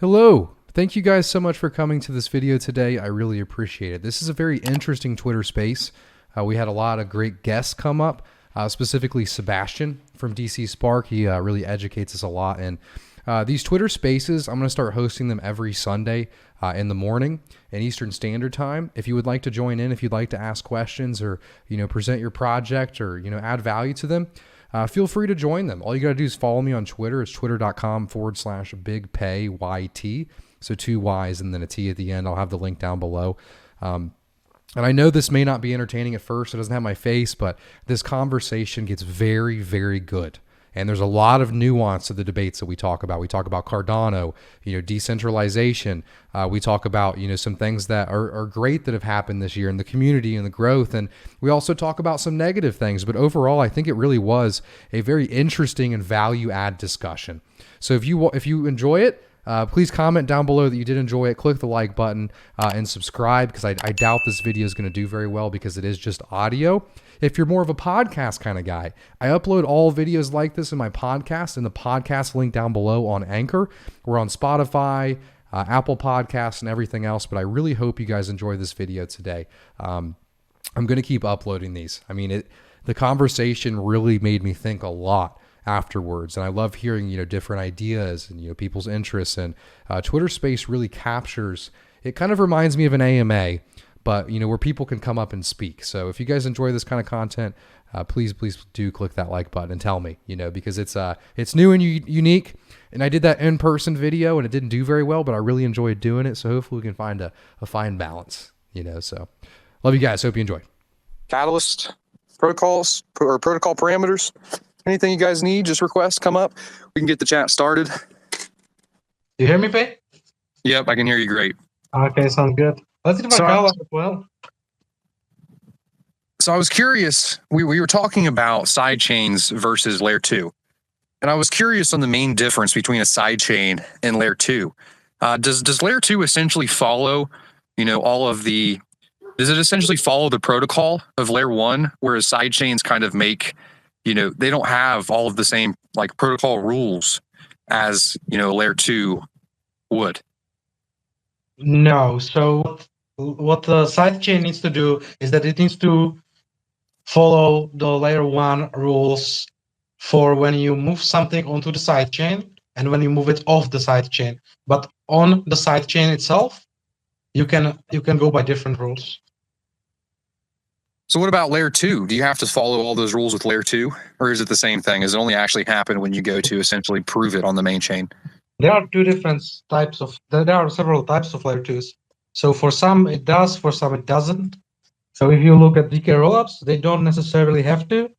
Hello. Thank you guys so much for coming to this video today. I really appreciate it. This is a very interesting Twitter space. We had a lot of great guests come up, specifically Sebastien from dcSpark. He really educates us a lot. And these Twitter spaces, I'm going to start hosting them every Sunday in the morning in Eastern Standard Time. If you would like to join in, if you'd like to ask questions or, present your project or, add value to them, feel free to join them. All you got to do is follow me on Twitter. It's twitter.com/bigpayyt. So 2 Y's and then a T at the end. I'll have the link down below. And I know this may not be entertaining at first. It doesn't have my face, but this conversation gets very, very good. And there's a lot of nuance to the debates that we talk about. We talk about Cardano, decentralization. We talk about, some things that are great that have happened this year in the community and the growth. And we also talk about some negative things. But overall, I think it really was a very interesting and value add discussion. So if you enjoy it, please comment down below that you did enjoy it. Click the like button and subscribe, because I doubt this video is going to do very well because it is just audio. If you're more of a podcast kind of guy, I upload all videos like this in my podcast, and the podcast link down below on Anchor. We're on Spotify, Apple Podcasts, and everything else, but I really hope you guys enjoy this video today. I'm going to keep uploading these. I mean, the conversation really made me think a lot afterwards, and I love hearing different ideas and people's interests. And Twitter Space really captures it. Kind of reminds me of an AMA, but where people can come up and speak. So if you guys enjoy this kind of content, please do click that like button and tell me, because it's new and unique. And I did that in-person video and it didn't do very well, but I really enjoyed doing it. So hopefully we can find a fine balance. So love you guys. Hope you enjoy. Catalyst protocols or protocol parameters. Anything you guys need, just request, come up. We can get the chat started. You hear me, Pey? Yep, I can hear you great. Okay, sounds good. Let's see if I call as well. So I was curious, we were talking about side chains versus layer 2. And I was curious on the main difference between a side chain and layer 2. Does layer 2 essentially follow, does it essentially follow the protocol of layer 1, whereas side chains kind of make, they don't have all of the same like protocol rules as, layer 2 would? No. So what the sidechain needs to do is that it needs to follow the layer 1 rules for when you move something onto the sidechain and when you move it off the sidechain. But on the sidechain itself, you can go by different rules. So what about layer 2? Do you have to follow all those rules with layer 2, or is it the same thing? Does it only actually happen when you go to essentially prove it on the main chain? There are there are several types of layer 2s. So for some it does, for some it doesn't. So if you look at DK rollups, they don't necessarily have to,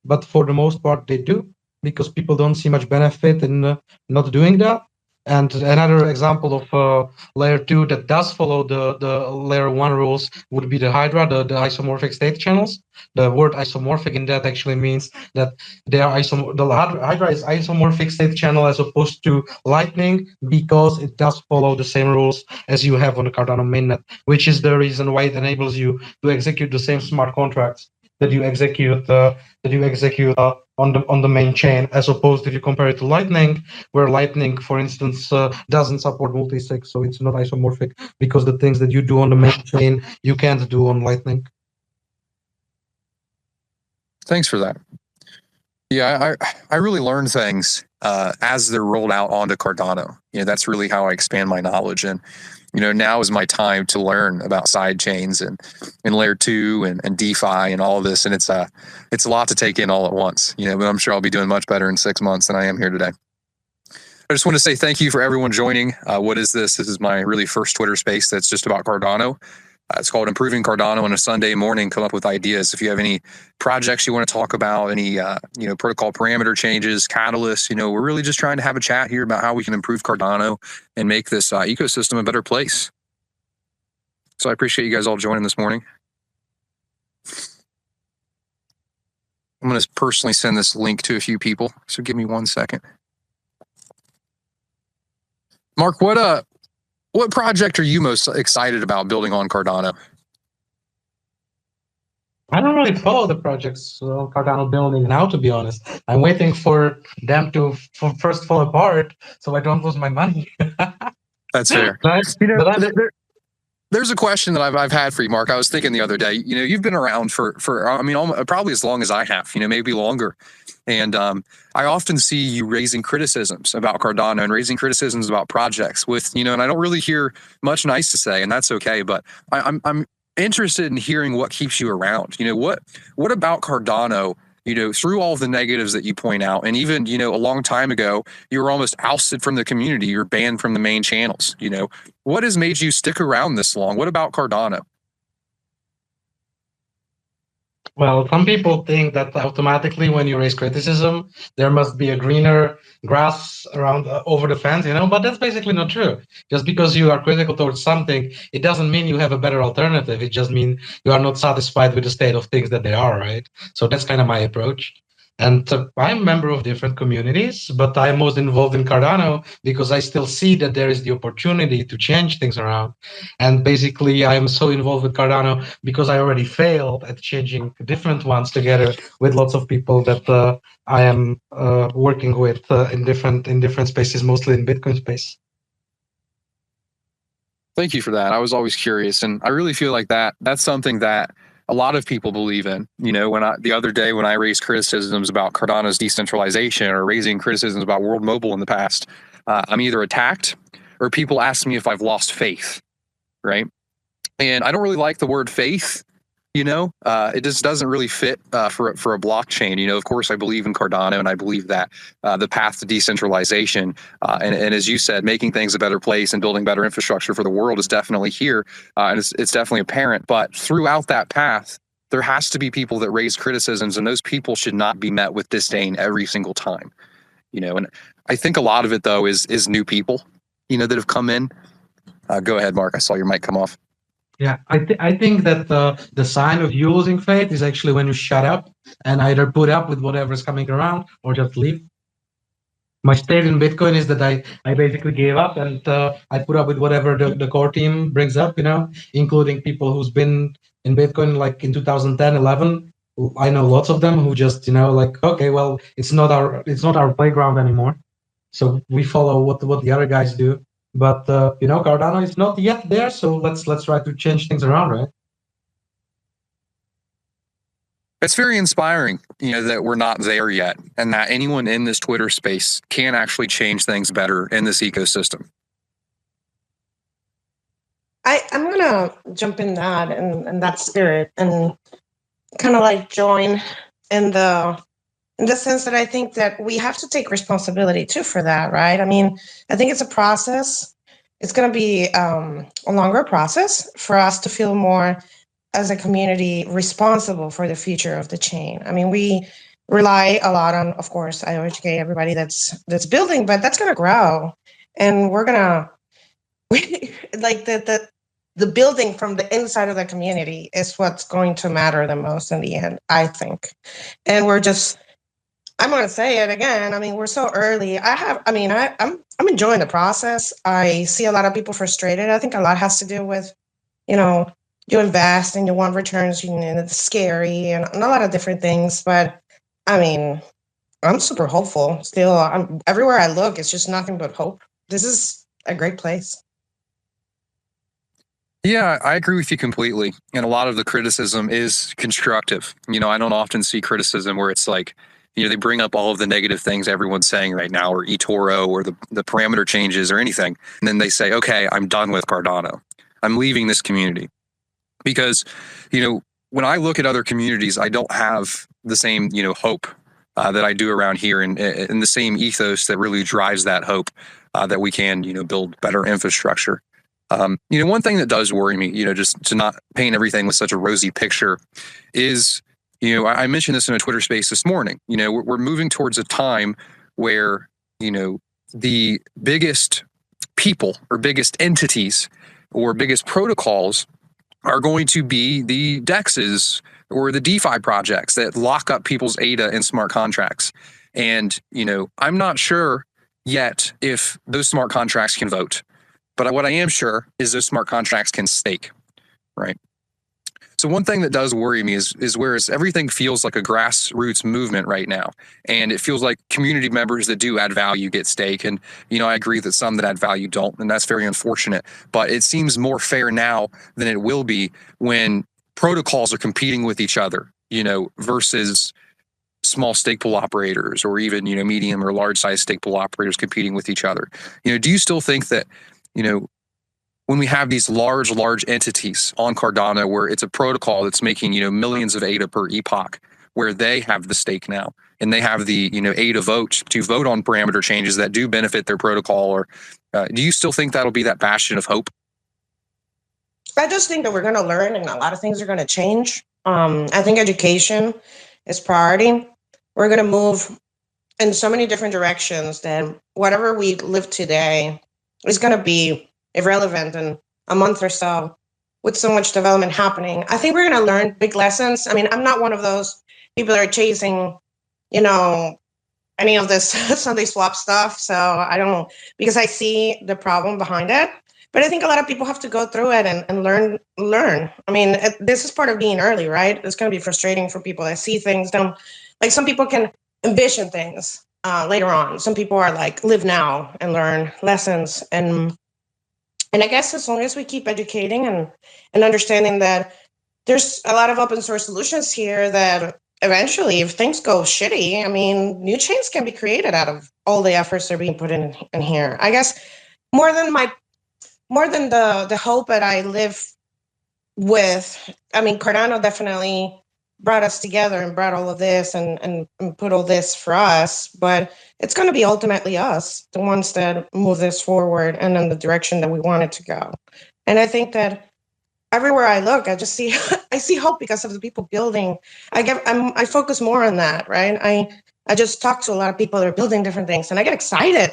but for the most part they do, because people don't see much benefit in not doing that. And another example of layer 2 that does follow the layer 1 rules would be the Hydra, the isomorphic state channels. The word isomorphic in that actually means that the Hydra is isomorphic state channel as opposed to Lightning, because it does follow the same rules as you have on the Cardano mainnet, which is the reason why it enables you to execute the same smart contracts that you execute on the main chain, as opposed if you compare it to Lightning, where Lightning, for instance, doesn't support multi-sig, so it's not isomorphic, because the things that you do on the main chain you can't do on Lightning. Thanks for that. Yeah, I really learn things as they're rolled out onto Cardano. That's really how I expand my knowledge. And now is my time to learn about side chains and layer 2 and DeFi and all of this. And it's a lot to take in all at once, but I'm sure I'll be doing much better in 6 months than I am here today. I just want to say thank you for everyone joining. What is this? This is my really first Twitter space that's just about Cardano. It's called Improving Cardano on a Sunday morning. Come up with ideas. If you have any projects you want to talk about, any protocol parameter changes, catalysts, we're really just trying to have a chat here about how we can improve Cardano and make this ecosystem a better place. So I appreciate you guys all joining this morning. I'm going to personally send this link to a few people, so give me 1 second. Mark, what project are you most excited about building on Cardano? I don't really follow the projects Cardano building now, to be honest. I'm waiting for them to first fall apart so I don't lose my money. That's fair. Right? You know, But I'm, there's a question that I've had for you, Mark. I was thinking the other day, you know, you've been around for I mean, probably as long as I have, you know, maybe longer. And I often see you raising criticisms about Cardano and raising criticisms about projects with, you know, and I don't really hear much nice to say, and that's okay. But I'm interested in hearing what keeps you around. You know, what about Cardano, you know, through all of the negatives that you point out, and even, you know, a long time ago, you were almost ousted from the community. You're banned from the main channels. You know, what has made you stick around this long? What about Cardano? well, some people think that automatically when you raise criticism, there must be a greener grass around over the fence, you know, but that's basically not true. Just because you are critical towards something, it doesn't mean you have a better alternative. It just means you are not satisfied with the state of things that they are, right? So that's kind of my approach. And I'm a member of different communities, but I'm most involved in Cardano because I still see that there is the opportunity to change things around. And basically, I'm so involved with Cardano because I already failed at changing different ones together with lots of people that I am working with in different spaces, mostly in Bitcoin space. Thank you for that. I was always curious, and I really feel like that's something that a lot of people believe in. You know, the other day when I raised criticisms about Cardano's decentralization or raising criticisms about World Mobile in the past, I'm either attacked or people ask me if I've lost faith, right? And I don't really like the word faith. You know, it just doesn't really fit for a blockchain. You know, of course, I believe in Cardano, and I believe that the path to decentralization and as you said, making things a better place and building better infrastructure for the world is definitely here, and it's definitely apparent. But throughout that path, there has to be people that raise criticisms, and those people should not be met with disdain every single time. You know, and I think a lot of it though is new people, you know, that have come in. Go ahead, Mark. I saw your mic come off. Yeah, I think that the sign of you losing faith is actually when you shut up and either put up with whatever's coming around or just leave. My state in Bitcoin is that I basically gave up and I put up with whatever the core team brings up, you know, including people who's been in Bitcoin like in 2010, 11. I know lots of them who just, you know, like, okay, well, it's not our playground anymore. So we follow what the other guys do. But you know, Cardano is not yet there, so let's try to change things around, right? It's very inspiring, you know, that we're not there yet, and that anyone in this Twitter space can actually change things better in this ecosystem. I'm gonna jump in that and that spirit and kind of like join in the sense that I think that we have to take responsibility too for that, right? I mean, I think it's a process. It's going to be a longer process for us to feel more as a community responsible for the future of the chain. I mean, we rely a lot on, of course, I educate everybody that's building, but that's going to grow, and we're going to like the building from the inside of the community is what's going to matter the most in the end, I think. And I'm going to say it again. I mean, we're so early. I'm enjoying the process. I see a lot of people frustrated. I think a lot has to do with, you know, you invest and you want returns, you know, it's scary and a lot of different things. But I mean, I'm super hopeful still. Everywhere I look, it's just nothing but hope. This is a great place. Yeah, I agree with you completely. And a lot of the criticism is constructive. You know, I don't often see criticism where it's like, you know, they bring up all of the negative things everyone's saying right now, or eToro, or the parameter changes or anything. And then they say, okay, I'm done with Cardano. I'm leaving this community. Because, you know, when I look at other communities, I don't have the same, you know, hope that I do around here, and the same ethos that really drives that hope that we can, you know, build better infrastructure. You know, one thing that does worry me, you know, just to not paint everything with such a rosy picture is, you know, I mentioned this in a Twitter space this morning. You know, we're moving towards a time where, you know, the biggest people or biggest entities or biggest protocols are going to be the DEXs or the DeFi projects that lock up people's ADA and smart contracts. And, you know, I'm not sure yet if those smart contracts can vote. But what I am sure is those smart contracts can stake, right? So one thing that does worry me is whereas everything feels like a grassroots movement right now, and it feels like community members that do add value get stake. And, I agree that some that add value don't, and that's very unfortunate. But it seems more fair now than it will be when protocols are competing with each other, versus small stake pool operators, or even, medium or large size stake pool operators competing with each other. Do you still think that, when we have these large entities on Cardano where it's a protocol that's making, millions of ADA per epoch, where they have the stake now and they have the, ADA vote to vote on parameter changes that do benefit their protocol? Or do you still think that'll be that bastion of hope? I just think that we're going to learn and a lot of things are going to change. I think education is priority. We're going to move in so many different directions that whatever we live today is going to be irrelevant in a month or so with so much development happening. I think we're going to learn big lessons. I mean, I'm not one of those people that are chasing, any of this Sunday swap stuff. So I don't, because I see the problem behind it. But I think a lot of people have to go through it and learn. I mean, this is part of being early, right? It's going to be frustrating for people that see things down. Like some people can envision things later on. Some people are like, live now and learn lessons. And I guess as long as we keep educating and understanding that there's a lot of open source solutions here that eventually, if things go shitty, I mean, new chains can be created out of all the efforts that are being put in here. I guess more than the hope that I live with, I mean, Cardano definitely brought us together and brought all of this and put all this for us, but it's going to be ultimately us, the ones that move this forward and in the direction that we want it to go. And I think that everywhere I look, I just see I see hope because of the people building. I focus more on that, right? I just talk to a lot of people that are building different things, and I get excited.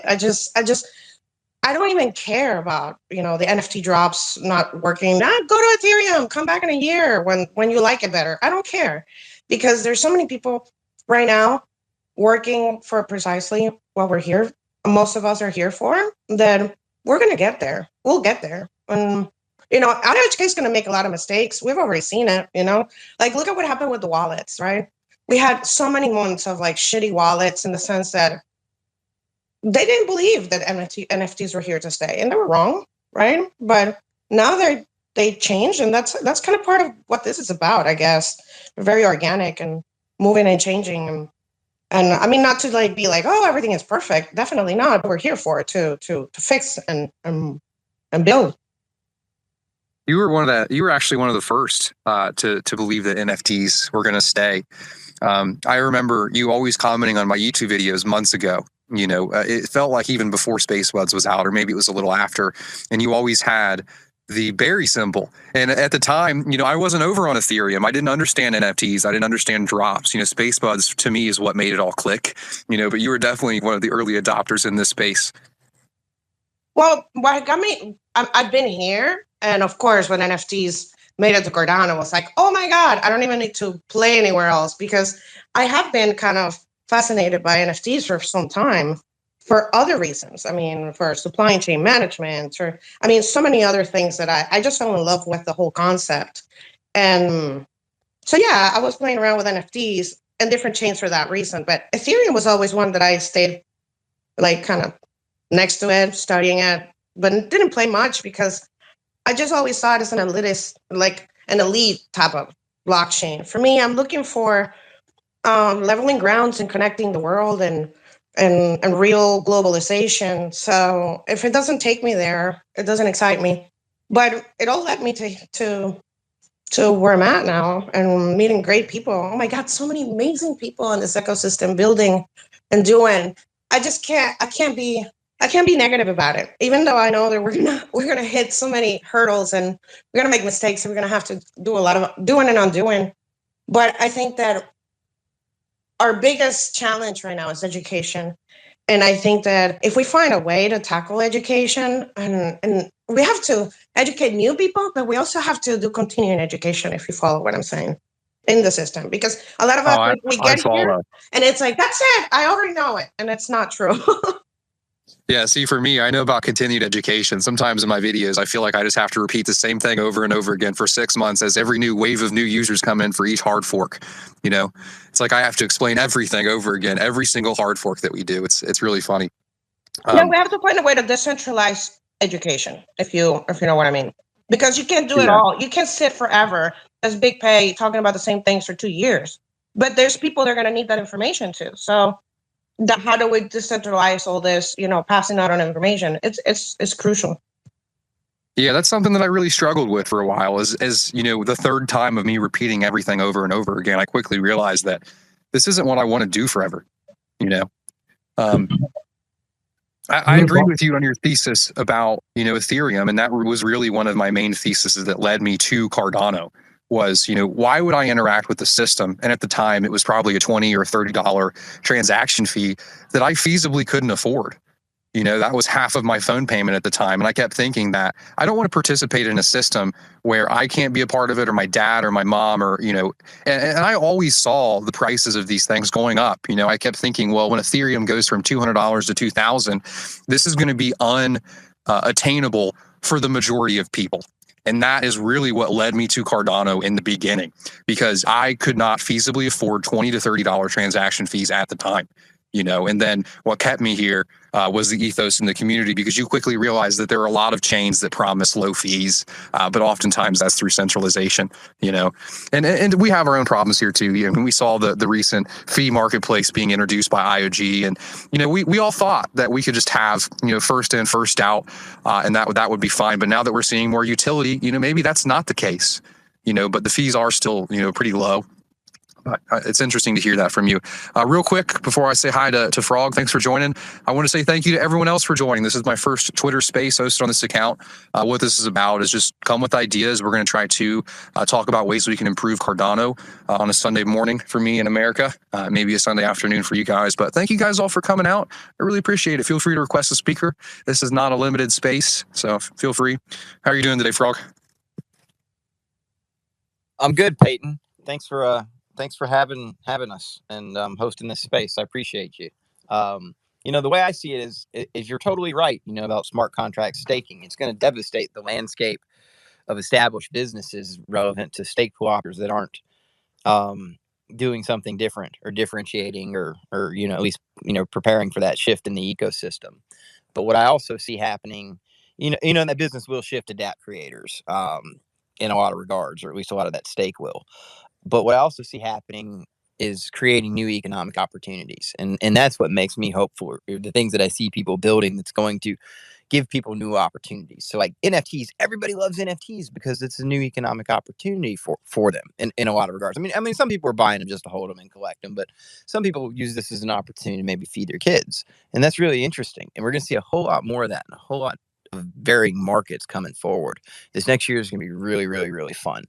I don't even care about, the NFT drops not working. Go to Ethereum, come back in a year when you like it better. I don't care, because there's so many people right now working for precisely what we're here. Most of us are here for, that we're going to get there. We'll get there. And, IOHK is going to make a lot of mistakes. We've already seen it, like look at what happened with the wallets, right? We had so many months of like shitty wallets in the sense that they didn't believe that NFTs were here to stay, and they were wrong, right? But now they changed, and that's kind of part of what this is about, I guess. Very organic and moving and changing, and I mean, not to like be like, oh, everything is perfect. Definitely not. But we're here for it to fix and build. You were actually one of the first to believe that NFTs were going to stay. I remember you always commenting on my YouTube videos months ago. It felt like even before SpaceWuds was out, or maybe it was a little after, and you always had the berry symbol. And at the time, I wasn't over on Ethereum. I didn't understand NFTs. I didn't understand drops. SpaceWuds to me is what made it all click. But you were definitely one of the early adopters in this space. Well, what got me, I've been here, and of course, when NFTs made it to Cardano, I was like, oh my God, I don't even need to play anywhere else, because I have been kind of fascinated by NFTs for some time for other reasons. I mean, for supply chain management, or so many other things that I just fell in love with the whole concept. And so, yeah, I was playing around with NFTs and different chains for that reason. But Ethereum was always one that I stayed like kind of next to it, studying it, but didn't play much because I just always saw it as an elitist, like an elite type of blockchain. For me, I'm looking for leveling grounds and connecting the world and real globalization. So if it doesn't take me there, it doesn't excite me. But it all led me to where I'm at now and meeting great people. Oh my God, so many amazing people in this ecosystem building and doing. I can't be negative about it, even though I know that we're gonna hit so many hurdles and we're gonna make mistakes and we're gonna have to do a lot of doing and undoing. But I think that our biggest challenge right now is education. And I think that if we find a way to tackle education, and we have to educate new people, but we also have to do continuing education, if you follow what I'm saying, in the system. Because a lot of us, we get here and it's like, that's it, I already know it. And it's not true. Yeah, see, for me, I know about continued education. Sometimes in my videos, I feel like I just have to repeat the same thing over and over again for 6 months as every new wave of new users come in for each hard fork. You know, it's like I have to explain everything over again, every single hard fork that we do. It's really funny. Yeah, we have to find a way to decentralize education, if you know what I mean. Because you can't do it all. You can't sit forever as Big Pay talking about the same things for 2 years. But there's people that are going to need that information too. So how do we decentralize all this, passing out on information? It's crucial. Yeah, that's something that I really struggled with for a while. As the third time of me repeating everything over and over again, I quickly realized that this isn't what I want to do forever. I agree with you on your thesis about Ethereum, and that was really one of my main theses that led me to Cardano. Was why would I interact with the system? And at the time, it was probably a $20 or $30 transaction fee that I feasibly couldn't afford. That was half of my phone payment at the time. And I kept thinking that I don't want to participate in a system where I can't be a part of it, or my dad or my mom, or, and I always saw the prices of these things going up. I kept thinking, well, when Ethereum goes from $200 to 2,000, this is going to be unattainable for the majority of people. And that is really what led me to Cardano in the beginning, because I could not feasibly afford $20 to $30 transaction fees at the time. And then what kept me here was the ethos in the community, because you quickly realize that there are a lot of chains that promise low fees, but oftentimes that's through centralization, and we have our own problems here too. We saw the recent fee marketplace being introduced by IOG, and we all thought that we could just have first in, first out, and that would be fine. But now that we're seeing more utility, maybe that's not the case, but the fees are still pretty low. It's interesting to hear that from you. Real quick, before I say hi to Frog, thanks for joining. I want to say thank you to everyone else for joining. This is my first Twitter space hosted on this account. What this is about is just come with ideas. We're going to try to talk about ways we can improve Cardano on a Sunday morning for me in America, maybe a Sunday afternoon for you guys. But thank you guys all for coming out. I really appreciate it. Feel free to request a speaker. This is not a limited space, so feel free. How are you doing today, Frog? I'm good, Peyton. Thanks for having us and hosting this space. I appreciate you. The way I see it is you're totally right, about smart contract staking. It's going to devastate the landscape of established businesses relevant to Stakepool operators that aren't doing something different or differentiating or at least, preparing for that shift in the ecosystem. But what I also see happening, that business will shift to DApp creators in a lot of regards, or at least a lot of that stake will. But what I also see happening is creating new economic opportunities. And that's what makes me hopeful. The things that I see people building that's going to give people new opportunities. So like NFTs, everybody loves NFTs because it's a new economic opportunity for them in a lot of regards. I mean, some people are buying them just to hold them and collect them, but some people use this as an opportunity to maybe feed their kids. And that's really interesting. And we're going to see a whole lot more of that and a whole lot of varying markets coming forward. This next year is going to be really, really, really fun.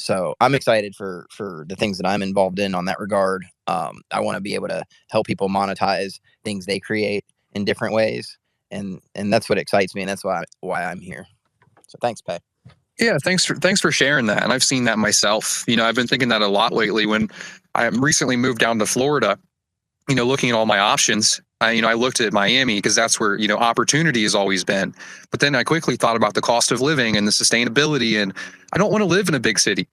So I'm excited for the things that I'm involved in on that regard. I want to be able to help people monetize things they create in different ways. And that's what excites me. And that's why I'm here. So thanks, Pay. Yeah, thanks for sharing that. And I've seen that myself. I've been thinking that a lot lately when I recently moved down to Florida, looking at all my options. I looked at Miami because that's where, opportunity has always been. But then I quickly thought about the cost of living and the sustainability, and I don't want to live in a big city.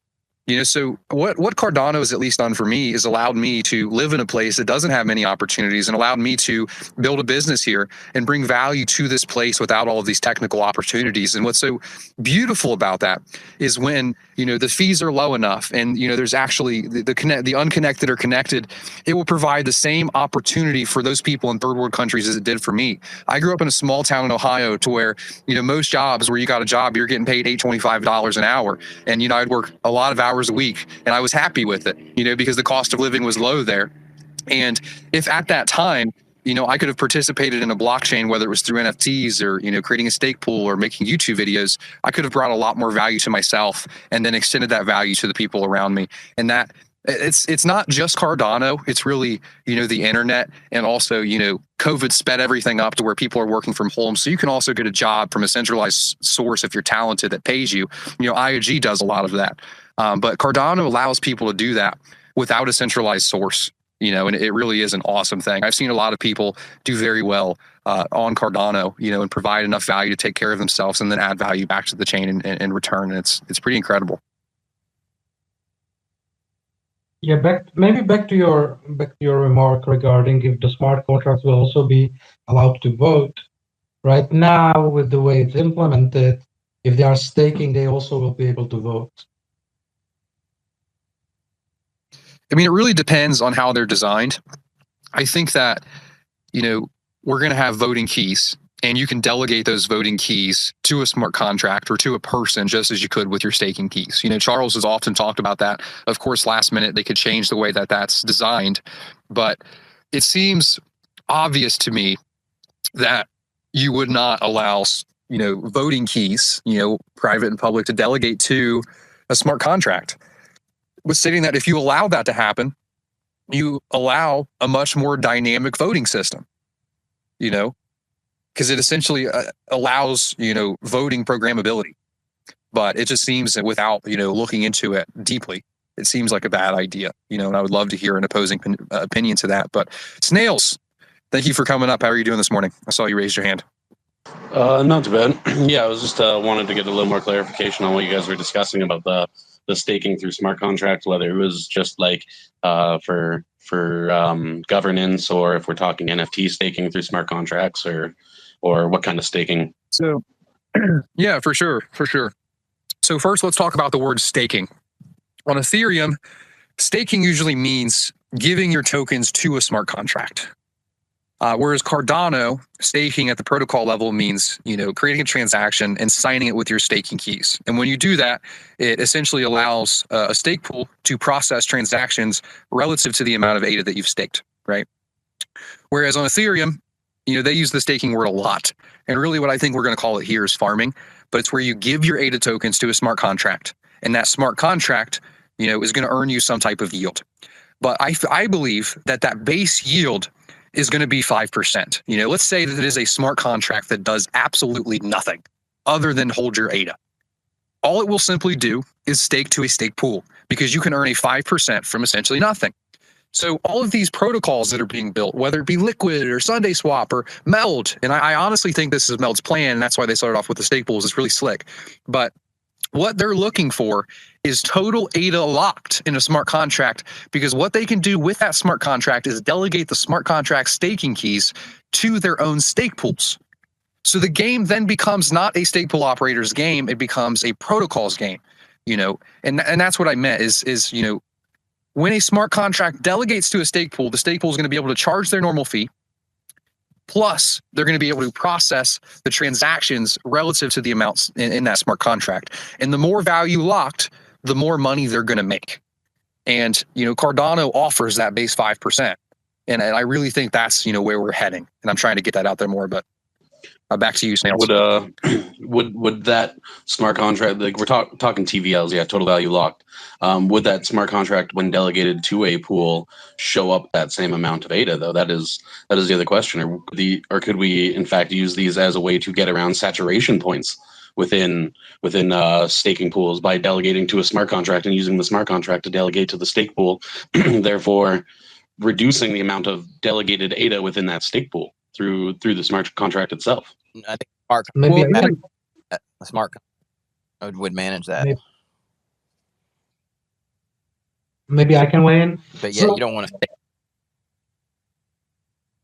So what Cardano has at least done for me is allowed me to live in a place that doesn't have many opportunities, and allowed me to build a business here and bring value to this place without all of these technical opportunities. And what's so beautiful about that is when, the fees are low enough and, there's actually the unconnected or connected, it will provide the same opportunity for those people in third world countries as it did for me. I grew up in a small town in Ohio to where, most jobs where you got a job, you're getting paid $8.25 an hour. And, I'd work a lot of hours a week, and I was happy with it, because the cost of living was low there. And if at that time, I could have participated in a blockchain, whether it was through NFTs or, creating a stake pool or making YouTube videos, I could have brought a lot more value to myself and then extended that value to the people around me. And that it's not just Cardano, it's really, the internet, and also, COVID sped everything up to where people are working from home. So you can also get a job from a centralized source if you're talented that pays you. IOG does a lot of that. But Cardano allows people to do that without a centralized source. and it really is an awesome thing. I've seen a lot of people do very well on Cardano, and provide enough value to take care of themselves and then add value back to the chain in return. And it's pretty incredible. Yeah, back to your remark regarding if the smart contracts will also be allowed to vote. Right now, with the way it's implemented, if they are staking, they also will be able to vote. I mean, it really depends on how they're designed. I think that, we're going to have voting keys, and you can delegate those voting keys to a smart contract or to a person, just as you could with your staking keys. Charles has often talked about that. Of course, last minute, they could change the way that that's designed, but it seems obvious to me that you would not allow, voting keys, private and public, to delegate to a smart contract. With stating that if you allow that to happen, you allow a much more dynamic voting system, because it essentially allows, voting programmability. But it just seems that without, looking into it deeply, it seems like a bad idea, and I would love to hear an opposing opinion to that. But Snails, thank you for coming up. How are you doing this morning? I saw you raised your hand. Not too bad. Yeah, I was just wanted to get a little more clarification on what you guys were discussing about the staking through smart contracts, whether it was just like for governance, or if we're talking NFT staking through smart contracts, or what kind of staking. So, yeah, for sure. So first, let's talk about the word staking. On Ethereum, staking usually means giving your tokens to a smart contract. Whereas Cardano, staking at the protocol level means, creating a transaction and signing it with your staking keys. And when you do that, it essentially allows a stake pool to process transactions relative to the amount of ADA that you've staked, right? Whereas on Ethereum, they use the staking word a lot. And really what I think we're going to call it here is farming, but it's where you give your ADA tokens to a smart contract. And that smart contract, is going to earn you some type of yield. But I believe that base yield is going to be 5%. Let's say that it is a smart contract that does absolutely nothing other than hold your ADA. All it will simply do is stake to a stake pool, because you can earn a 5% from essentially nothing. So all of these protocols that are being built, whether it be Liquid or Sunday Swap or Meld, and I honestly think this is Meld's plan, and that's why they started off with the stake pools. It's really slick. But what they're looking for is total ADA locked in a smart contract, because what they can do with that smart contract is delegate the smart contract staking keys to their own stake pools. So the game then becomes not a stake pool operator's game, it becomes a protocol's game, and that's what I meant is when a smart contract delegates to a stake pool, the stake pool is going to be able to charge their normal fee. Plus, they're going to be able to process the transactions relative to the amounts in that smart contract. And the more value locked, the more money they're going to make. And, Cardano offers that base 5%. And I really think that's, where we're heading. And I'm trying to get that out there more, but back to you, Snails. Would that smart contract, like we're talking TVLs, yeah, total value locked. Would that smart contract, when delegated to a pool, show up that same amount of ADA though? That is the other question. Or could we in fact use these as a way to get around saturation points within staking pools by delegating to a smart contract and using the smart contract to delegate to the stake pool, therefore reducing the amount of delegated ADA within that stake pool through the smart contract itself? I think a smart contract would manage that. Maybe I can weigh in. But yeah, you don't want to.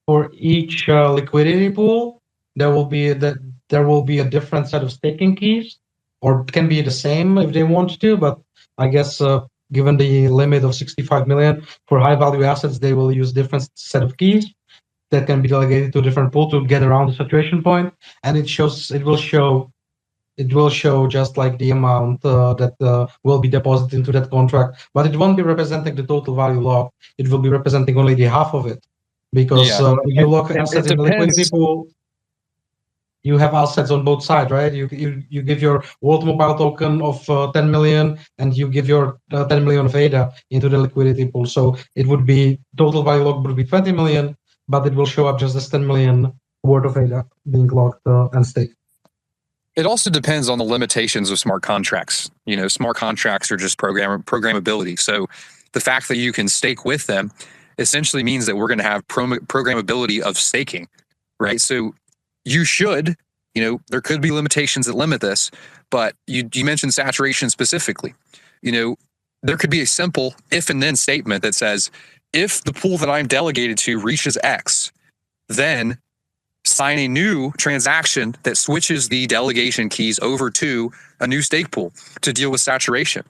For each liquidity pool, there will be a different set of staking keys, or it can be the same if they want to. But I guess given the limit of 65 million for high value assets, they will use different set of keys that can be delegated to a different pool to get around the saturation point, and it will show just like the amount that will be deposited into that contract, but it won't be representing the total value locked. It will be representing only the half of it, because if you lock assets in the liquidity pool, you have assets on both sides, right? You give your World Mobile token of 10 million, and you give your 10 million of ADA into the liquidity pool. So it would be total value locked would be 20 million, but it will show up just as 10 million worth of ADA being locked and staked. It also depends on the limitations of smart contracts. Smart contracts are just programmability. So the fact that you can stake with them essentially means that we're going to have programmability of staking, right? So you should, there could be limitations that limit this, but you mentioned saturation specifically. There could be a simple if and then statement that says, if the pool that I'm delegated to reaches X, then sign a new transaction that switches the delegation keys over to a new stake pool to deal with saturation,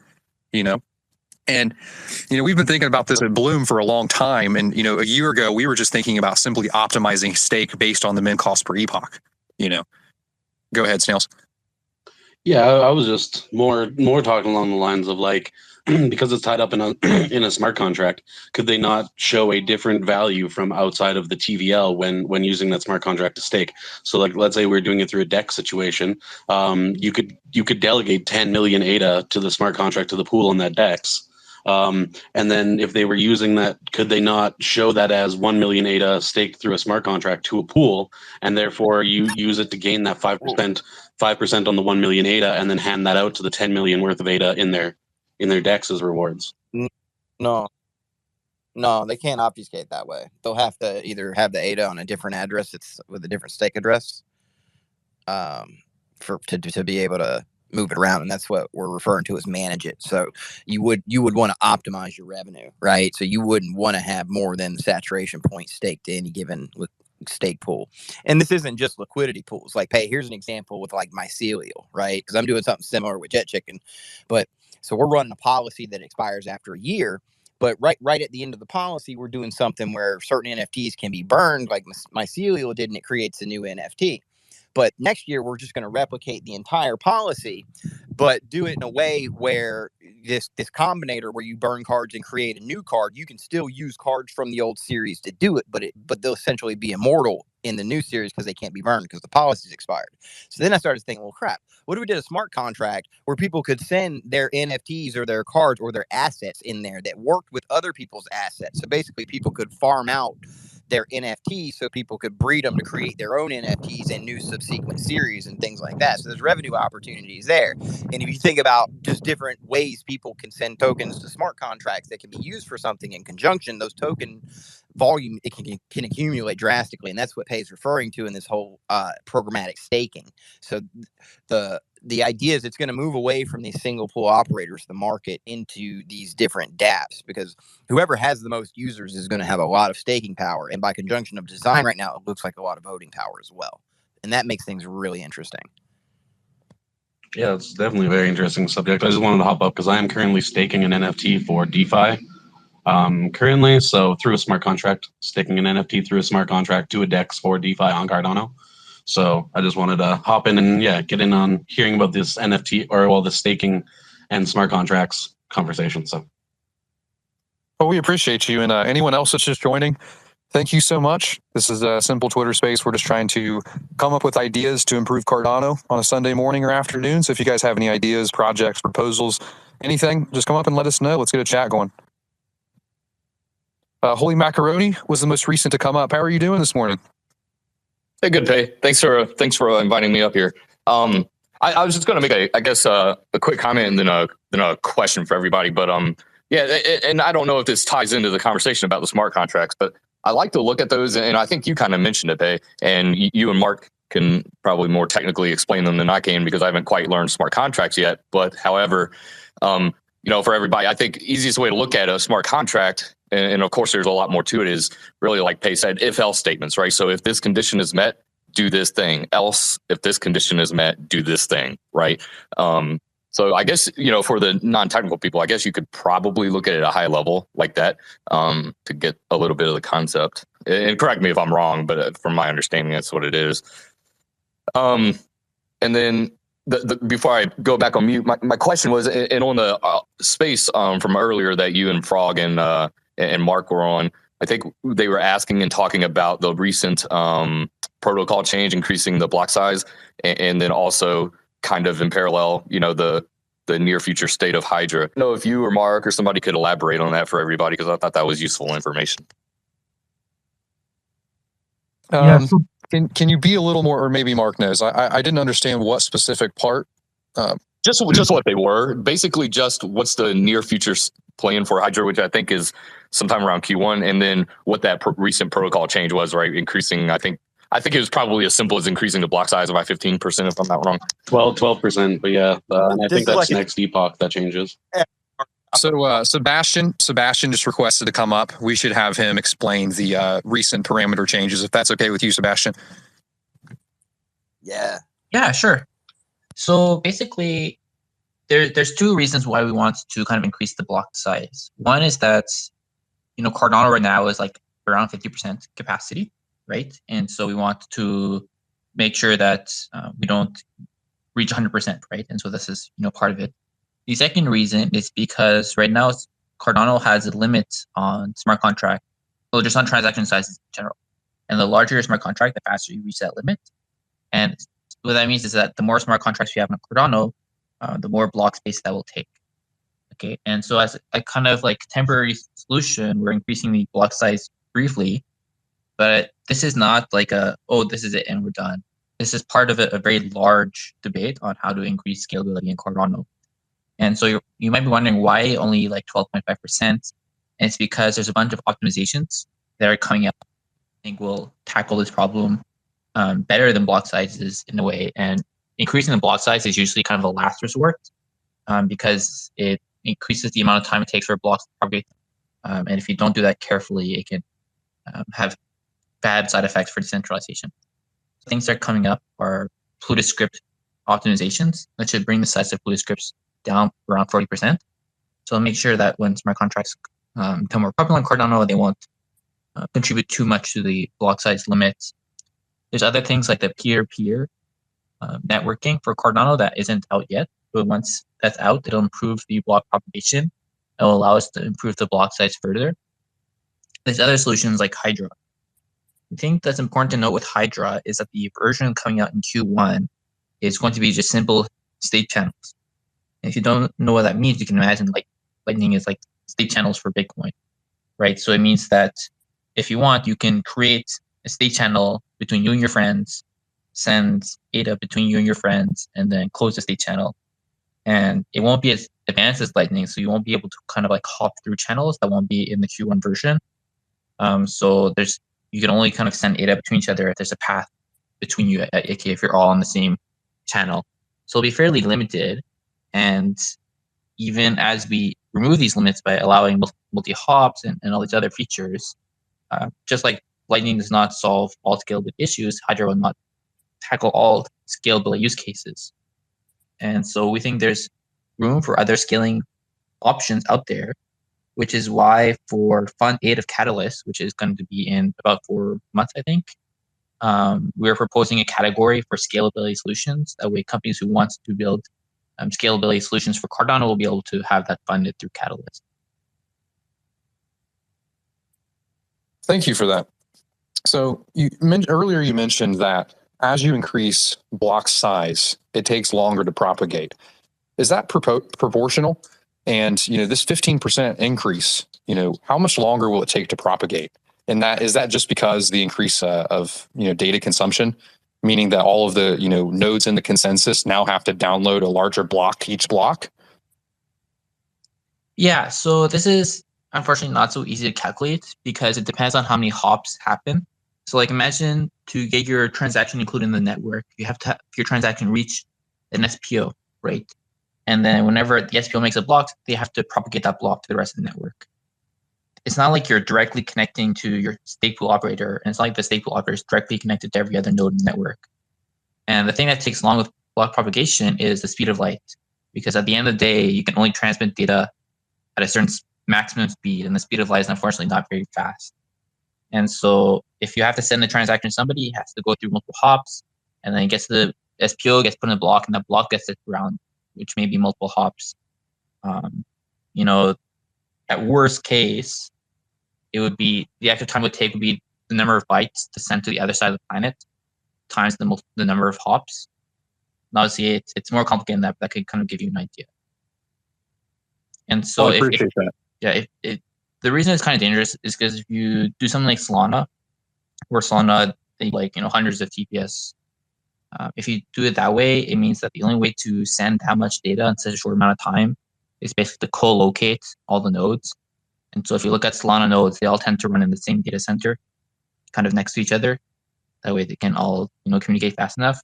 And, we've been thinking about this at Bloom for a long time. And, a year ago, we were just thinking about simply optimizing stake based on the min cost per epoch, Go ahead, Snails. Yeah, I was just more talking along the lines of like, because it's tied up in a smart contract, could they not show a different value from outside of the TVL when using that smart contract to stake? So like, let's say we're doing it through a DEX situation. You could delegate 10 million ADA to the smart contract to the pool in that DEX. And then if they were using that, could they not show that as 1 million ADA staked through a smart contract to a pool, and therefore you use it to gain that 5% on the 1 million ADA, and then hand that out to the 10 million worth of ADA in their DEX as rewards? No, they can't obfuscate that way. They'll have to either have the ADA on a different address, it's with a different stake address, to be able to move it around, and that's what we're referring to as manage it. So you would want to optimize your revenue, right? So you wouldn't want to have more than the saturation point staked to any given stake pool. And this isn't just liquidity pools. Like, hey, here's an example with like mycelial, right? Because I'm doing something similar with Jet Chicken, but so we're running a policy that expires after a year. But right at the end of the policy, we're doing something where certain NFTs can be burned, like mycelial did, and it creates a new NFT. But next year, we're just going to replicate the entire policy, but do it in a way where this combinator where you burn cards and create a new card, you can still use cards from the old series to do it, but they'll essentially be immortal in the new series because they can't be burned because the policy's expired. So then I started thinking, well, crap, what if we did a smart contract where people could send their NFTs or their cards or their assets in there that worked with other people's assets? So basically people could farm out their NFTs so people could breed them to create their own NFTs and new subsequent series and things like that. So there's revenue opportunities there. And if you think about just different ways people can send tokens to smart contracts that can be used for something in conjunction, those token volume, it can accumulate drastically. And that's what Pei is referring to in this whole programmatic staking. So the idea is it's going to move away from these single pool operators, the market, into these different dApps, because whoever has the most users is going to have a lot of staking power. And by conjunction of design right now, it looks like a lot of voting power as well. And that makes things really interesting. Yeah, it's definitely a very interesting subject. I just wanted to hop up because I am currently staking an NFT for DeFi currently. So through a smart contract, staking an NFT through a smart contract to a DEX for DeFi on Cardano. So I just wanted to hop in and get in on hearing about this NFT the staking and smart contracts conversation. So, well, we appreciate you, and anyone else that's just joining, thank you so much. This is a simple Twitter space. We're just trying to come up with ideas to improve Cardano on a Sunday morning or afternoon. So if you guys have any ideas, projects, proposals, anything, just come up and let us know. Let's get a chat going. Holy Macaroni was the most recent to come up. How are you doing this morning? Hey, good, Pei. Thanks for inviting me up here. I was just going to make a quick comment and then a question for everybody. But and I don't know if this ties into the conversation about the smart contracts, but I like to look at those, and I think you kind of mentioned it, Pei, and you and Mark can probably more technically explain them than I can because I haven't quite learned smart contracts yet. But however, for everybody, I think easiest way to look at a smart contract, and of course there's a lot more to it, is really like Pei said, if-else statements, right? So if this condition is met, do this thing. Else, if this condition is met, do this thing, right? So I guess, for the non-technical people, I guess you could probably look at it at a high level like that to get a little bit of the concept. And correct me if I'm wrong, but from my understanding, that's what it is. And then before I go back on mute, my question was, and on the space from earlier that you and Frog and Mark were on, I think they were asking and talking about the recent protocol change, increasing the block size, and then also kind of in parallel, the near future state of Hydra. I don't know if you or Mark or somebody could elaborate on that for everybody, because I thought that was useful information. Can you be a little more, or maybe Mark knows? I didn't understand what specific part. Just what they were. Basically, just what's the near future plan for Hydra, which I think is sometime around Q1, and then what that recent protocol change was, right? Increasing, I think it was probably as simple as increasing the block size by 15%, if I'm not wrong. 12%, but yeah, and I This think is that's like next epoch that changes. So Sebastien just requested to come up. We should have him explain the recent parameter changes, if that's okay with you, Sebastien. Yeah. Yeah, sure. So basically, there's two reasons why we want to kind of increase the block size. One is that, Cardano right now is like around 50% capacity, right? And so we want to make sure that we don't reach 100%, right? And so this is, part of it. The second reason is because right now Cardano has a limit on smart contract, well, just on transaction sizes in general. And the larger your smart contract, the faster you reach that limit. And what that means is that the more smart contracts you have on Cardano, the more block space that will take. Okay, and so as a kind of like temporary solution, we're increasing the block size briefly, but this is not like this is it and we're done. This is part of a very large debate on how to increase scalability in Cardano. And so you might be wondering why only like 12.5%. And it's because there's a bunch of optimizations that are coming up. I think will tackle this problem better than block sizes in a way. And increasing the block size is usually kind of a last resort because it increases the amount of time it takes for blocks to propagate. And if you don't do that carefully, it can have bad side effects for decentralization. Things that are coming up are PlutoScript optimizations that should bring the size of PlutoScripts down around 40%. So make sure that when smart contracts become more popular in Cardano, they won't contribute too much to the block size limits. There's other things like the peer-to-peer networking for Cardano that isn't out yet. But once that's out, it'll improve the block propagation. It'll allow us to improve the block size further. There's other solutions like Hydra. The thing that's important to note with Hydra is that the version coming out in Q1 is going to be just simple state channels. And if you don't know what that means, you can imagine like Lightning is like state channels for Bitcoin, right? So it means that if you want, you can create a state channel between you and your friends, send ADA between you and your friends, and then close the state channel. And it won't be as advanced as Lightning, so you won't be able to kind of like hop through channels that won't be in the Q1 version. So you can only kind of send ADA between each other if there's a path between you, aka if you're all on the same channel. So it'll be fairly limited. And even as we remove these limits by allowing multi-hops and all these other features, just like Lightning does not solve all scalability issues, Hydra will not tackle all scalability use cases. And so we think there's room for other scaling options out there, which is why for Fund 8 of Catalyst, which is going to be in about 4 months, I think, we're proposing a category for scalability solutions. That way companies who want to build scalability solutions for Cardano will be able to have that funded through Catalyst. Thank you for that. So earlier you mentioned that as you increase block size, it takes longer to propagate. Is that proportional? And this 15% increase, how much longer will it take to propagate? And is that just because the increase of data consumption, meaning that all of the nodes in the consensus now have to download a larger block each block? Yeah, so this is unfortunately not so easy to calculate because it depends on how many hops happen. So like imagine to get your transaction included in the network, you have to have your transaction reach an SPO, right? And then whenever the SPO makes a block, they have to propagate that block to the rest of the network. It's not like you're directly connecting to your Stakepool operator, and it's not like the Stakepool operator is directly connected to every other node in the network. And the thing that takes long with block propagation is the speed of light, because at the end of the day, you can only transmit data at a certain maximum speed, and the speed of light is unfortunately not very fast. And so if you have to send a transaction to somebody, it has to go through multiple hops, and then it gets to the SPO, gets put in a block, and that block gets it around, which may be multiple hops. At worst case, it would be the active time it would take would be the number of bytes to send to the other side of the planet times the number of hops. And obviously, it's more complicated than that, but that could kind of give you an idea. And so, I appreciate that. The reason it's kind of dangerous is because if you do something like Solana, where Solana they hundreds of TPS. If you do it that way, it means that the only way to send that much data in such a short amount of time is basically to co-locate all the nodes. And so if you look at Solana nodes, they all tend to run in the same data center, kind of next to each other. That way they can all, communicate fast enough.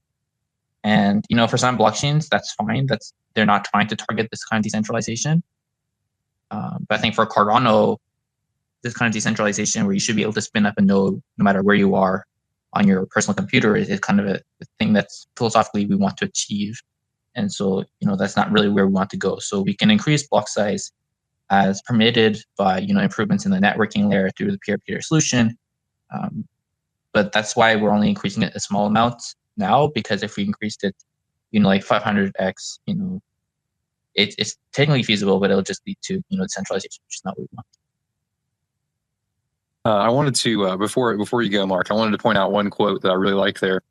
And, for some blockchains, that's fine. They're not trying to target this kind of decentralization. But I think for Cardano, this kind of decentralization where you should be able to spin up a node no matter where you are on your personal computer is kind of a thing that's philosophically we want to achieve. And so, that's not really where we want to go. So we can increase block size as permitted by, improvements in the networking layer through the peer-to-peer solution. But that's why we're only increasing it a small amount now, because if we increased it, like 500x, it's technically feasible, but it'll just lead to, decentralization, which is not what we want. I wanted to, before you go, Mark, I wanted to point out one quote that I really like there.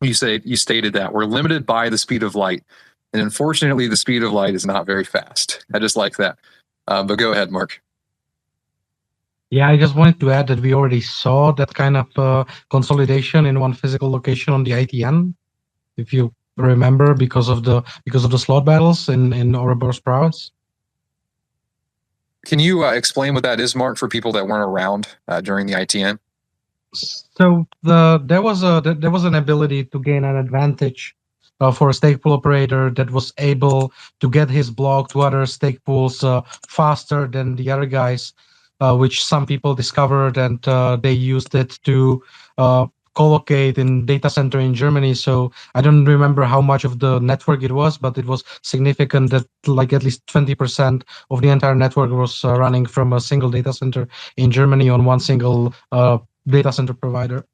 You stated that we're limited by the speed of light, and unfortunately, the speed of light is not very fast. I just like that. But go ahead, Mark. Yeah, I just wanted to add that we already saw that kind of consolidation in one physical location on the ITN, if you remember, because of the slot battles in Ouroboros province. Can you explain what that is, Mark, for people that weren't around during the ITN? So there was an ability to gain an advantage for a stake pool operator that was able to get his block to other stake pools faster than the other guys, which some people discovered, and they used it to collocate in data center in Germany. So I don't remember how much of the network it was, but it was significant that like at least 20% of the entire network was running from a single data center in Germany on one single data center provider.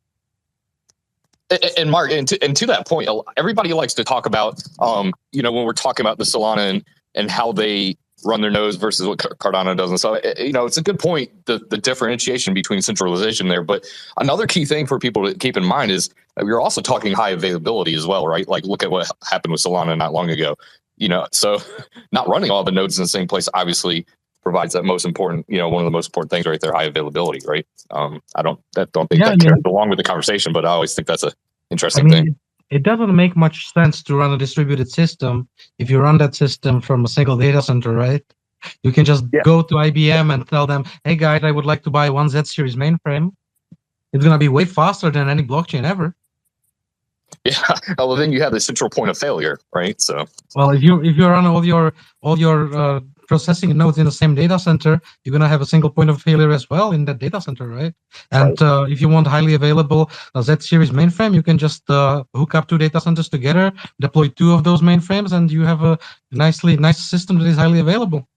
And Mark, and to that point, everybody likes to talk about, when we're talking about the Solana and how they run their nodes versus what Cardano does. And so, it's a good point, the differentiation between centralization there. But another key thing for people to keep in mind is we're also talking high availability as well, right? Like, look at what happened with Solana not long ago. So not running all the nodes in the same place obviously provides that most important, one of the most important things right there, high availability, right? I don't think that carries along with the conversation, but I always think that's an interesting thing. It doesn't make much sense to run a distributed system if you run that system from a single data center, right? You can just go to IBM and tell them, hey guys, I would like to buy one Z series mainframe. It's going to be way faster than any blockchain ever. Yeah. Well, then you have the central point of failure, right? So, well, if you run all your processing nodes in the same data center, you're going to have a single point of failure as well in that data center, right? And if you want highly available Z-series mainframe, you can just hook up two data centers together, deploy two of those mainframes, and you have a nice system that is highly available.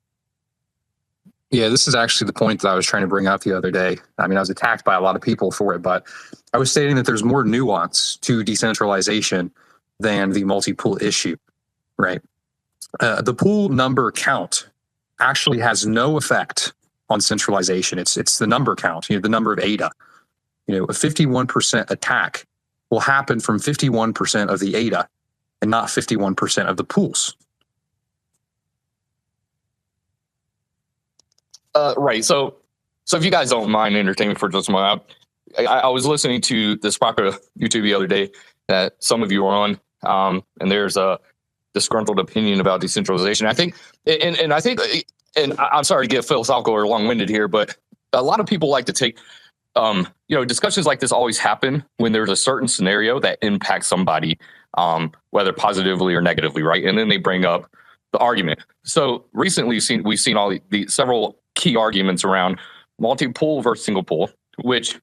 Yeah, this is actually the point that I was trying to bring up the other day. I mean, I was attacked by a lot of people for it, but I was stating that there's more nuance to decentralization than the multi-pool issue, right? The pool number count actually has no effect on centralization. It's the number count, the number of ADA. A 51% attack will happen from 51% of the ADA and not 51% of the pools. Right. So if you guys don't mind entertaining for just a moment, I was listening to the Sparker YouTube the other day that some of you were on, and there's a disgruntled opinion about decentralization. I think, and I'm sorry to get philosophical or long-winded here, but a lot of people like to take, discussions like this always happen when there's a certain scenario that impacts somebody, whether positively or negatively, right? And then they bring up the argument. So recently we've seen all the several key arguments around multi-pool versus single pool, which,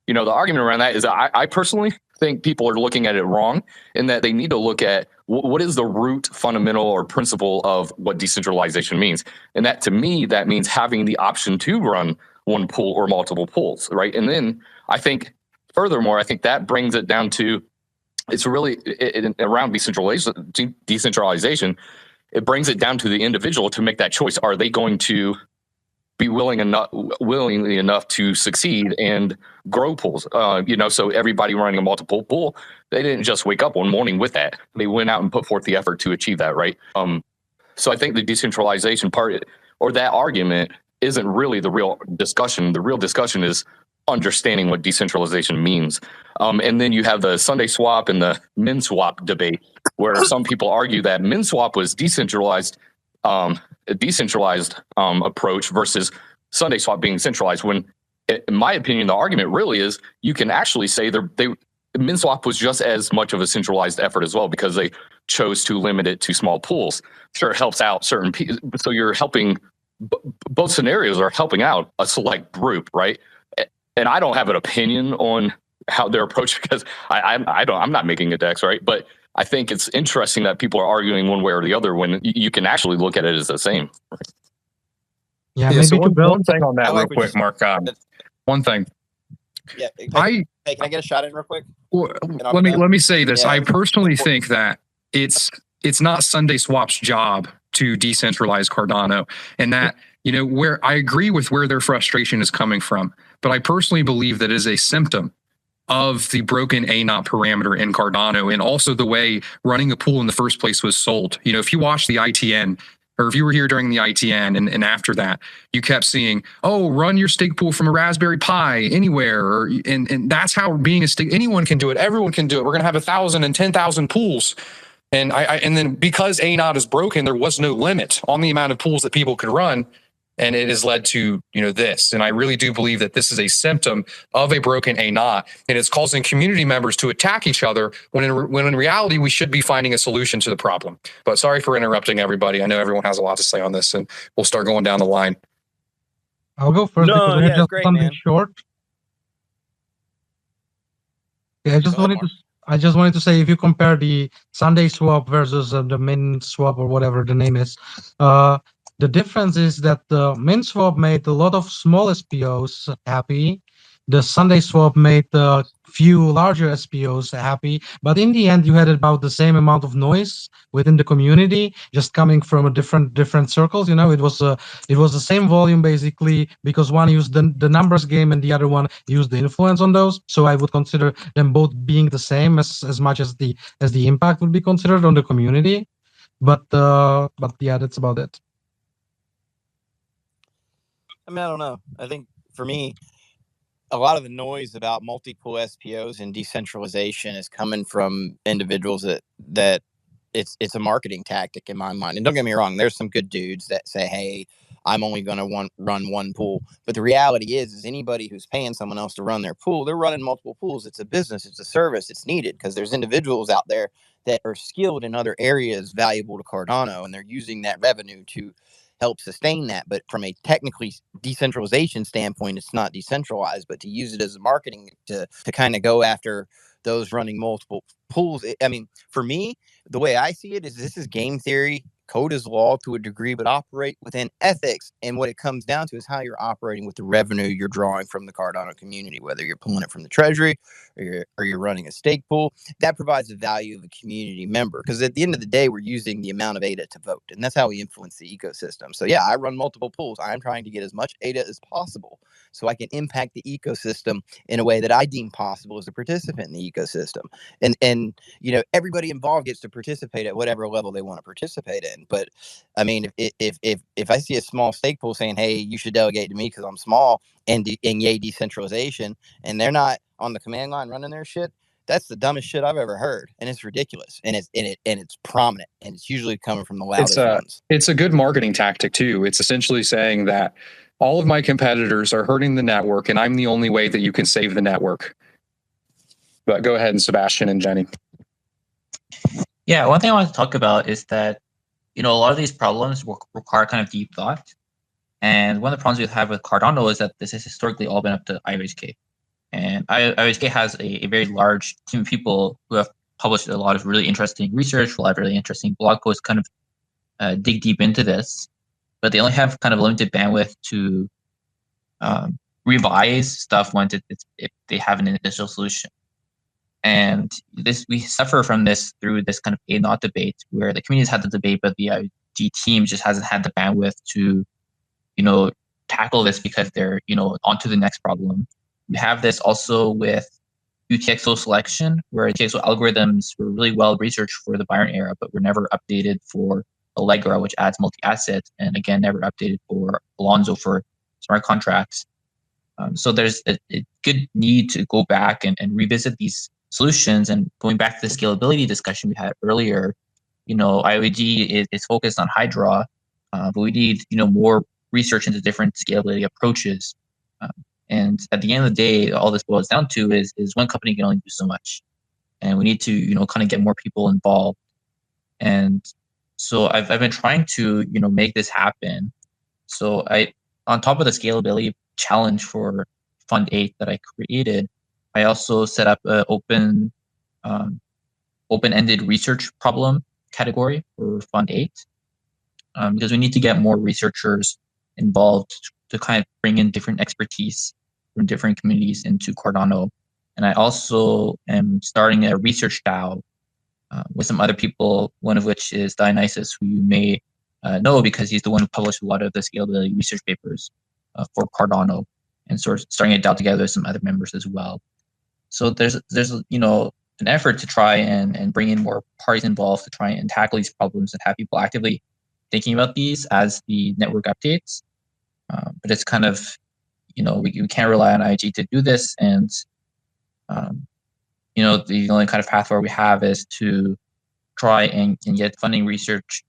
the argument around that is I personally think people are looking at it wrong, in that they need to look at what is the root fundamental or principle of what decentralization means. And that, to me, that means having the option to run one pool or multiple pools, right? And then I think, furthermore, I think that brings it down to, it's really around decentralization, it brings it down to the individual to make that choice. Are they going to be willingly enough to succeed and grow pools? So everybody running a multiple pool, they didn't just wake up one morning with that. They went out and put forth the effort to achieve that, right? So I think the decentralization part, or that argument, isn't really the real discussion. The real discussion is understanding what decentralization means. And then you have the Sunday swap and the min swap debate, where some people argue that min swap was decentralized a decentralized approach versus Sunday swap being centralized. When, in my opinion, the argument really is you can actually say MinSwap was just as much of a centralized effort as well, because they chose to limit it to small pools. Sure, it helps out certain people. So you're helping, both scenarios are helping out a select group, right? And I don't have an opinion on how their approach, because I'm not making a DEX, right? But I think it's interesting that people are arguing one way or the other when you can actually look at it as the same. Yeah, Yeah, maybe so to one build. thing on that I real like what you quick, Mark. One thing. Yeah. Hey, can I get a shot in real quick? Let me say this. Yeah. I personally think that it's not Sunday Swap's job to decentralize Cardano, and that, you know, where I agree with where their frustration is coming from, but I personally believe that is a symptom of the broken A0 parameter in Cardano, and also the way running a pool in the first place was sold. You know, if you watch the ITN, or if you were here during the ITN and after that, you kept seeing, oh, run your stake pool from a Raspberry Pi anywhere. And that's how being a stake, anyone can do it. Everyone can do it. We're going to have 1,000 and 10,000 pools. And and then because A0 is broken, there was no limit on the amount of pools that people could run. And it has led to, you know, this. And I really do believe that this is a symptom of a broken A0, and it's causing community members to attack each other when in reality, we should be finding a solution to the problem. But sorry for interrupting everybody. I know everyone has a lot to say on this, and we'll start going down the line. I'll go first because I have just great, something man. short. Yeah, I just wanted to say, if you compare the Sunday swap versus the Min swap or whatever the name is, the difference is that the Min swap made a lot of small SPOs happy. The Sunday swap made a few larger SPOs happy, but in the end, you had about the same amount of noise within the community, just coming from a different circles. You know, it was the same volume basically, because one used the numbers game and the other one used the influence on those. So I would consider them both being the same as much as the impact would be considered on the community. But yeah, that's about it. I mean, I don't know. I think for me, a lot of the noise about multi-pool SPOs and decentralization is coming from individuals that it's a marketing tactic in my mind. And don't get me wrong, there's some good dudes that say, hey, I'm only going to run one pool. But the reality is anybody who's paying someone else to run their pool, they're running multiple pools. It's a business. It's a service. It's needed because there's individuals out there that are skilled in other areas valuable to Cardano, and they're using that revenue to help sustain that. But from a technically decentralization standpoint, it's not decentralized, but to use it as a marketing to kind of go after those running multiple pools. I mean, for me, the way I see it is this is game theory. Code is law to a degree, but operate within ethics. And what it comes down to is how you're operating with the revenue you're drawing from the Cardano community, whether you're pulling it from the treasury or you're running a stake pool. That provides the value of a community member, because at the end of the day, we're using the amount of ADA to vote, and that's how we influence the ecosystem. So yeah, I run multiple pools. I'm trying to get as much ADA as possible so I can impact the ecosystem in a way that I deem possible as a participant in the ecosystem. And you know, everybody involved gets to participate at whatever level they want to participate in. But I mean, if I see a small stake pool saying, hey, you should delegate to me because I'm small, and yay decentralization, and they're not on the command line running their shit, that's the dumbest shit I've ever heard, and it's ridiculous, and it's prominent, and it's usually coming from the loudest ones. It's a good marketing tactic too. It's essentially saying that all of my competitors are hurting the network, and I'm the only way that you can save the network. But go ahead, and Sebastien and Jenny. Yeah, one thing I want to talk about is that, you know, a lot of these problems require kind of deep thought. And one of the problems we have with Cardano is that this has historically all been up to IOHK. And IOHK has a very large team of people who have published a lot of really interesting research, a lot of really interesting blog posts, kind of dig deep into this. But they only have kind of limited bandwidth to revise stuff once if they have an initial solution. And we suffer from this through this kind of A0 debate, where the community's had the debate, but the IOG team just hasn't had the bandwidth to, you know, tackle this because they're, you know, onto the next problem. We have this also with UTXO selection, where UTXO algorithms were really well researched for the Byron era, but were never updated for Allegra, which adds multi-asset, and again, never updated for Alonzo for smart contracts. So there's a good need to go back and revisit these solutions. And going back to the scalability discussion we had earlier, you know, IOG is focused on Hydra, but we need more research into different scalability approaches. And at the end of the day, all this boils down to is one company can only do so much, and we need to kind of get more people involved. And so I've been trying to make this happen. So on top of the scalability challenge for Fund 8 that I created, I also set up an open-ended research problem category for Fund 8, because we need to get more researchers involved to kind of bring in different expertise from different communities into Cardano. And I also am starting a research DAO with some other people, one of which is Dionysus, who you may know because he's the one who published a lot of the scalability research papers for Cardano, and sort of starting a DAO together with some other members as well. So there's an effort to try and bring in more parties involved to try and tackle these problems and have people actively thinking about these as the network updates. But it's kind of, we can't rely on IG to do this. And, the only kind of path forward we have is to try and get funding research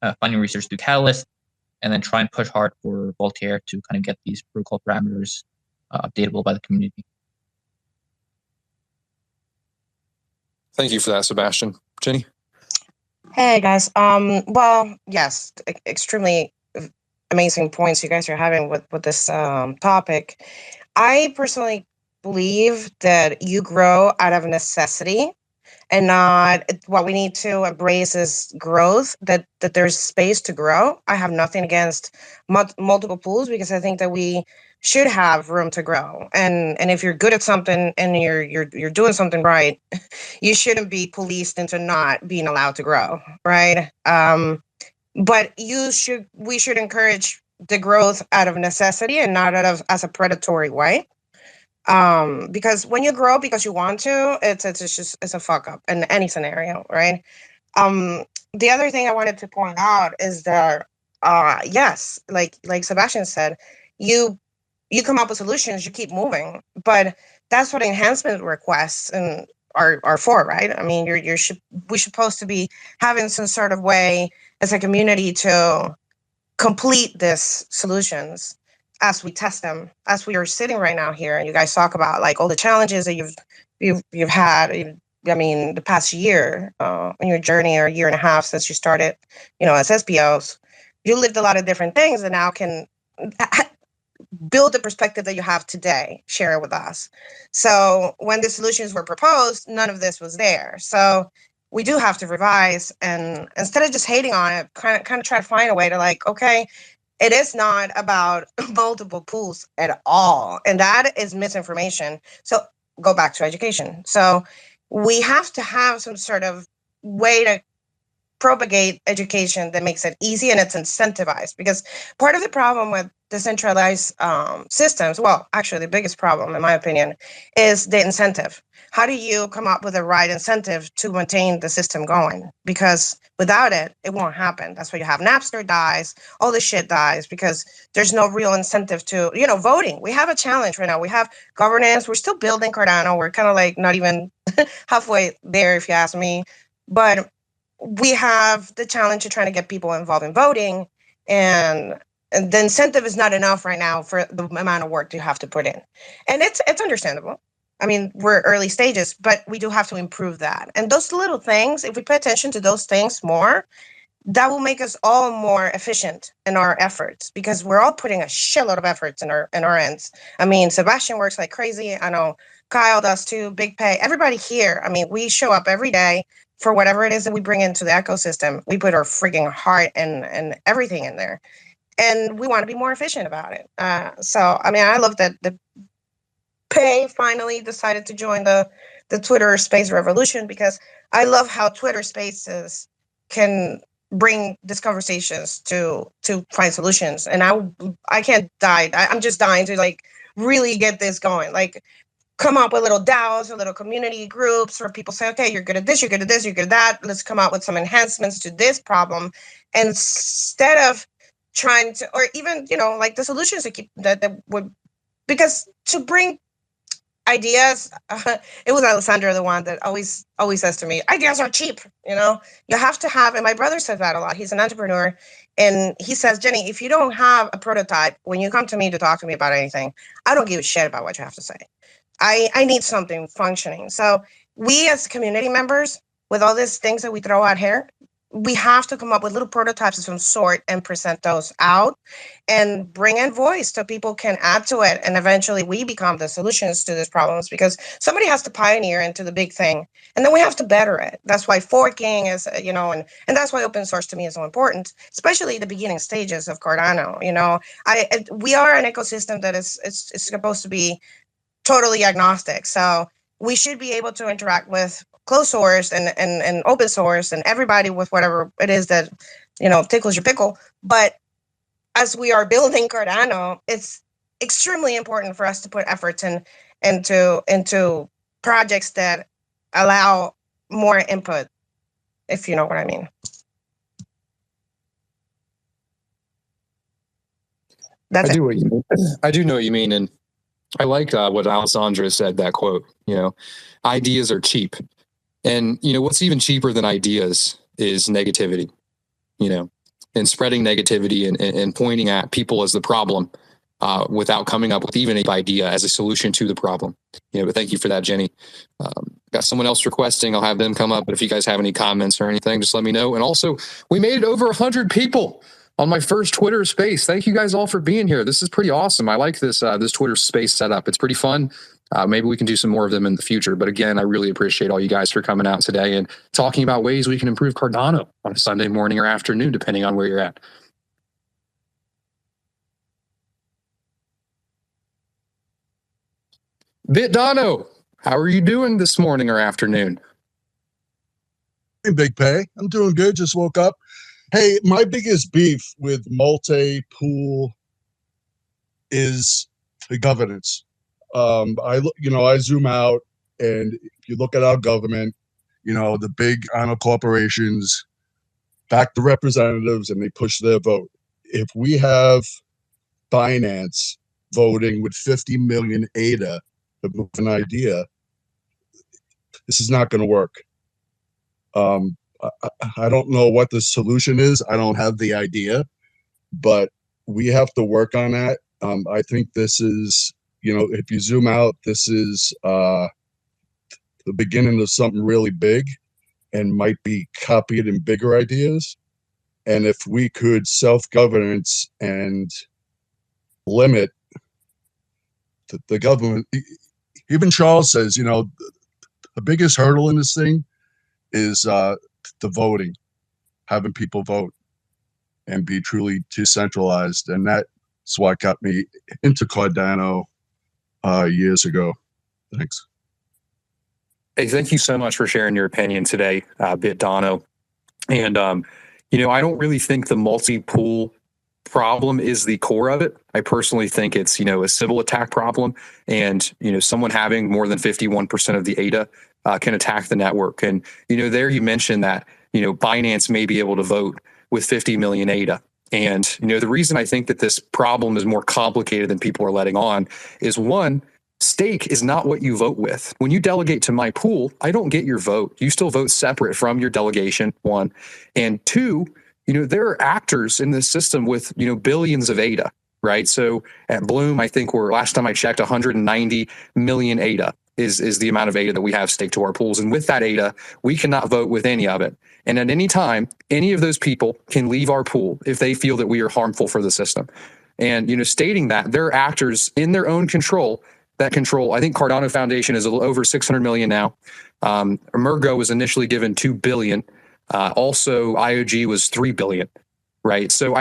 through Catalyst, and then try and push hard for Voltaire to kind of get these protocol parameters updatable by the community. Thank you for that, Sebastien. Jenny? Hey guys. Well, yes, extremely amazing points you guys are having with this topic. I personally believe that you grow out of necessity, and not what we need to embrace is growth, that there's space to grow. I have nothing against multiple pools, because I think that we should have room to grow. And if you're good at something and you're doing something right, you shouldn't be policed into not being allowed to grow, right? But we should encourage the growth out of necessity and not as a predatory way. Because when you grow because you want to, it's a fuck up in any scenario, right? The other thing I wanted to point out is that yes, like Sebastien said, you come up with solutions, you keep moving, but that's what enhancement requests are for, right? I mean, we're supposed to be having some sort of way as a community to complete these solutions as we test them, as we are sitting right now here, and you guys talk about like all the challenges that you've had. I mean, the past year in your journey, or year and a half since you started, as SPOs, you lived a lot of different things, and now can build the perspective that you have today, share it with us. So when the solutions were proposed, none of this was there. So we do have to revise, and instead of just hating on it, kind of try to find a way to like, okay, it is not about multiple pools at all. And that is misinformation. So go back to education. So we have to have some sort of way to propagate education that makes it easy and it's incentivized. Because part of the problem with decentralized systems, well, actually the biggest problem, in my opinion, is the incentive. How do you come up with the right incentive to maintain the system going? Because without it, it won't happen. That's why you have Napster dies, all this shit dies, because there's no real incentive to, voting. We have a challenge right now. We have governance. We're still building Cardano. We're kind of like not even halfway there, if you ask me. But we have the challenge of trying to get people involved in voting, and the incentive is not enough right now for the amount of work you have to put in. And it's understandable. I mean, we're early stages, but we do have to improve that. And those little things, if we pay attention to those things more, that will make us all more efficient in our efforts, because we're all putting a shitload of efforts in our ends. I mean, Sebastien works like crazy. I know Kyle does too, Big Pay, everybody here. I mean, we show up every day for whatever it is that we bring into the ecosystem. We put our freaking heart and everything in there. And we want to be more efficient about it. So, I mean, I love that the Pay finally decided to join the Twitter space revolution, because I love how Twitter spaces can bring these conversations to find solutions. And I can't die. I'm just dying to like really get this going. Like, come up with little DAOs or little community groups where people say, okay, you're good at this, you're good at this, you're good at that. Let's come up with some enhancements to this problem. And instead of trying to, or even, like the solutions that would, because to bring ideas, it was Alessandra, the one that always says to me, ideas are cheap. You have to have, and my brother says that a lot. He's an entrepreneur, And he says, Jenny, if you don't have a prototype, when you come to me to talk to me about anything, I don't give a shit about what you have to say. I need something functioning. So we as community members, with all these things that we throw out here, we have to come up with little prototypes of some sort and present those out and bring in voice so people can add to it. And eventually we become the solutions to these problems, because somebody has to pioneer into the big thing and then we have to better it. That's why forking is, and that's why open source to me is so important, especially the beginning stages of Cardano. We are an ecosystem that is supposed to be totally agnostic. So we should be able to interact with closed source and open source and everybody with whatever it is that, tickles your pickle. But as we are building Cardano, it's extremely important for us to put efforts into projects that allow more input, if you know what I mean. That's I it. do what you mean. I do know what you mean, and I like what Alessandra said. That quote. Ideas are cheap, and what's even cheaper than ideas is negativity. And spreading negativity and pointing at people as the problem without coming up with even an idea as a solution to the problem. But thank you for that, Jenny. Got someone else requesting. I'll have them come up. But if you guys have any comments or anything, just let me know. And also, we made it over 100 people on my first Twitter space. Thank you guys all for being here. This is pretty awesome. I like this Twitter space setup. It's pretty fun. Maybe we can do some more of them in the future. But again, I really appreciate all you guys for coming out today and talking about ways we can improve Cardano on a Sunday morning or afternoon, depending on where you're at. BitDono, how are you doing this morning or afternoon? Hey, Big Pay. I'm doing good. Just woke up. Hey, my biggest beef with multi-pool is the governance. I zoom out, and if you look at our government, the big corporations back the representatives and they push their vote. If we have Binance voting with 50 million ADA to move an idea, this is not going to work. I don't know what the solution is. I don't have the idea, but we have to work on that. I think this is, if you zoom out, this is the beginning of something really big and might be copied in bigger ideas. And if we could self-governance and limit the government, even Charles says, the biggest hurdle in this thing is the voting, having people vote and be truly decentralized. And that's what got me into Cardano years ago. Thanks. Hey, thank you so much for sharing your opinion today, BitDono. And, I don't really think the multi-pool problem is the core of it. I personally think it's, a civil attack problem. And, someone having more than 51% of the ADA can attack the network. And, there you mentioned that, Binance may be able to vote with 50 million ADA. And, the reason I think that this problem is more complicated than people are letting on is, one, stake is not what you vote with. When you delegate to my pool, I don't get your vote. You still vote separate from your delegation, one. And two, there are actors in this system with, billions of ADA, right? So at Bloom, I think last time I checked, 190 million ADA is the amount of ADA that we have staked to our pools. And with that ADA, we cannot vote with any of it. And at any time, any of those people can leave our pool if they feel that we are harmful for the system. And, stating that there are actors in their own control that control, I think Cardano Foundation is a little over 600 million now. Emergo was initially given 2 billion. Also, IOG was 3 billion, right? So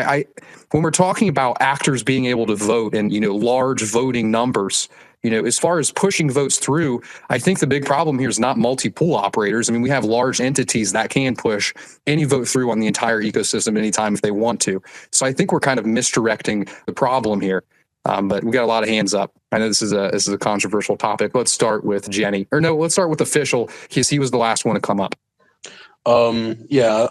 when we're talking about actors being able to vote and, large voting numbers, as far as pushing votes through, I think the big problem here is not multi-pool operators. I mean, we have large entities that can push any vote through on the entire ecosystem anytime if they want to. So I think we're kind of misdirecting the problem here. But we got a lot of hands up. I know this is a controversial topic. Let's start with Jenny. Or no, let's start with Official, because he was the last one to come up. I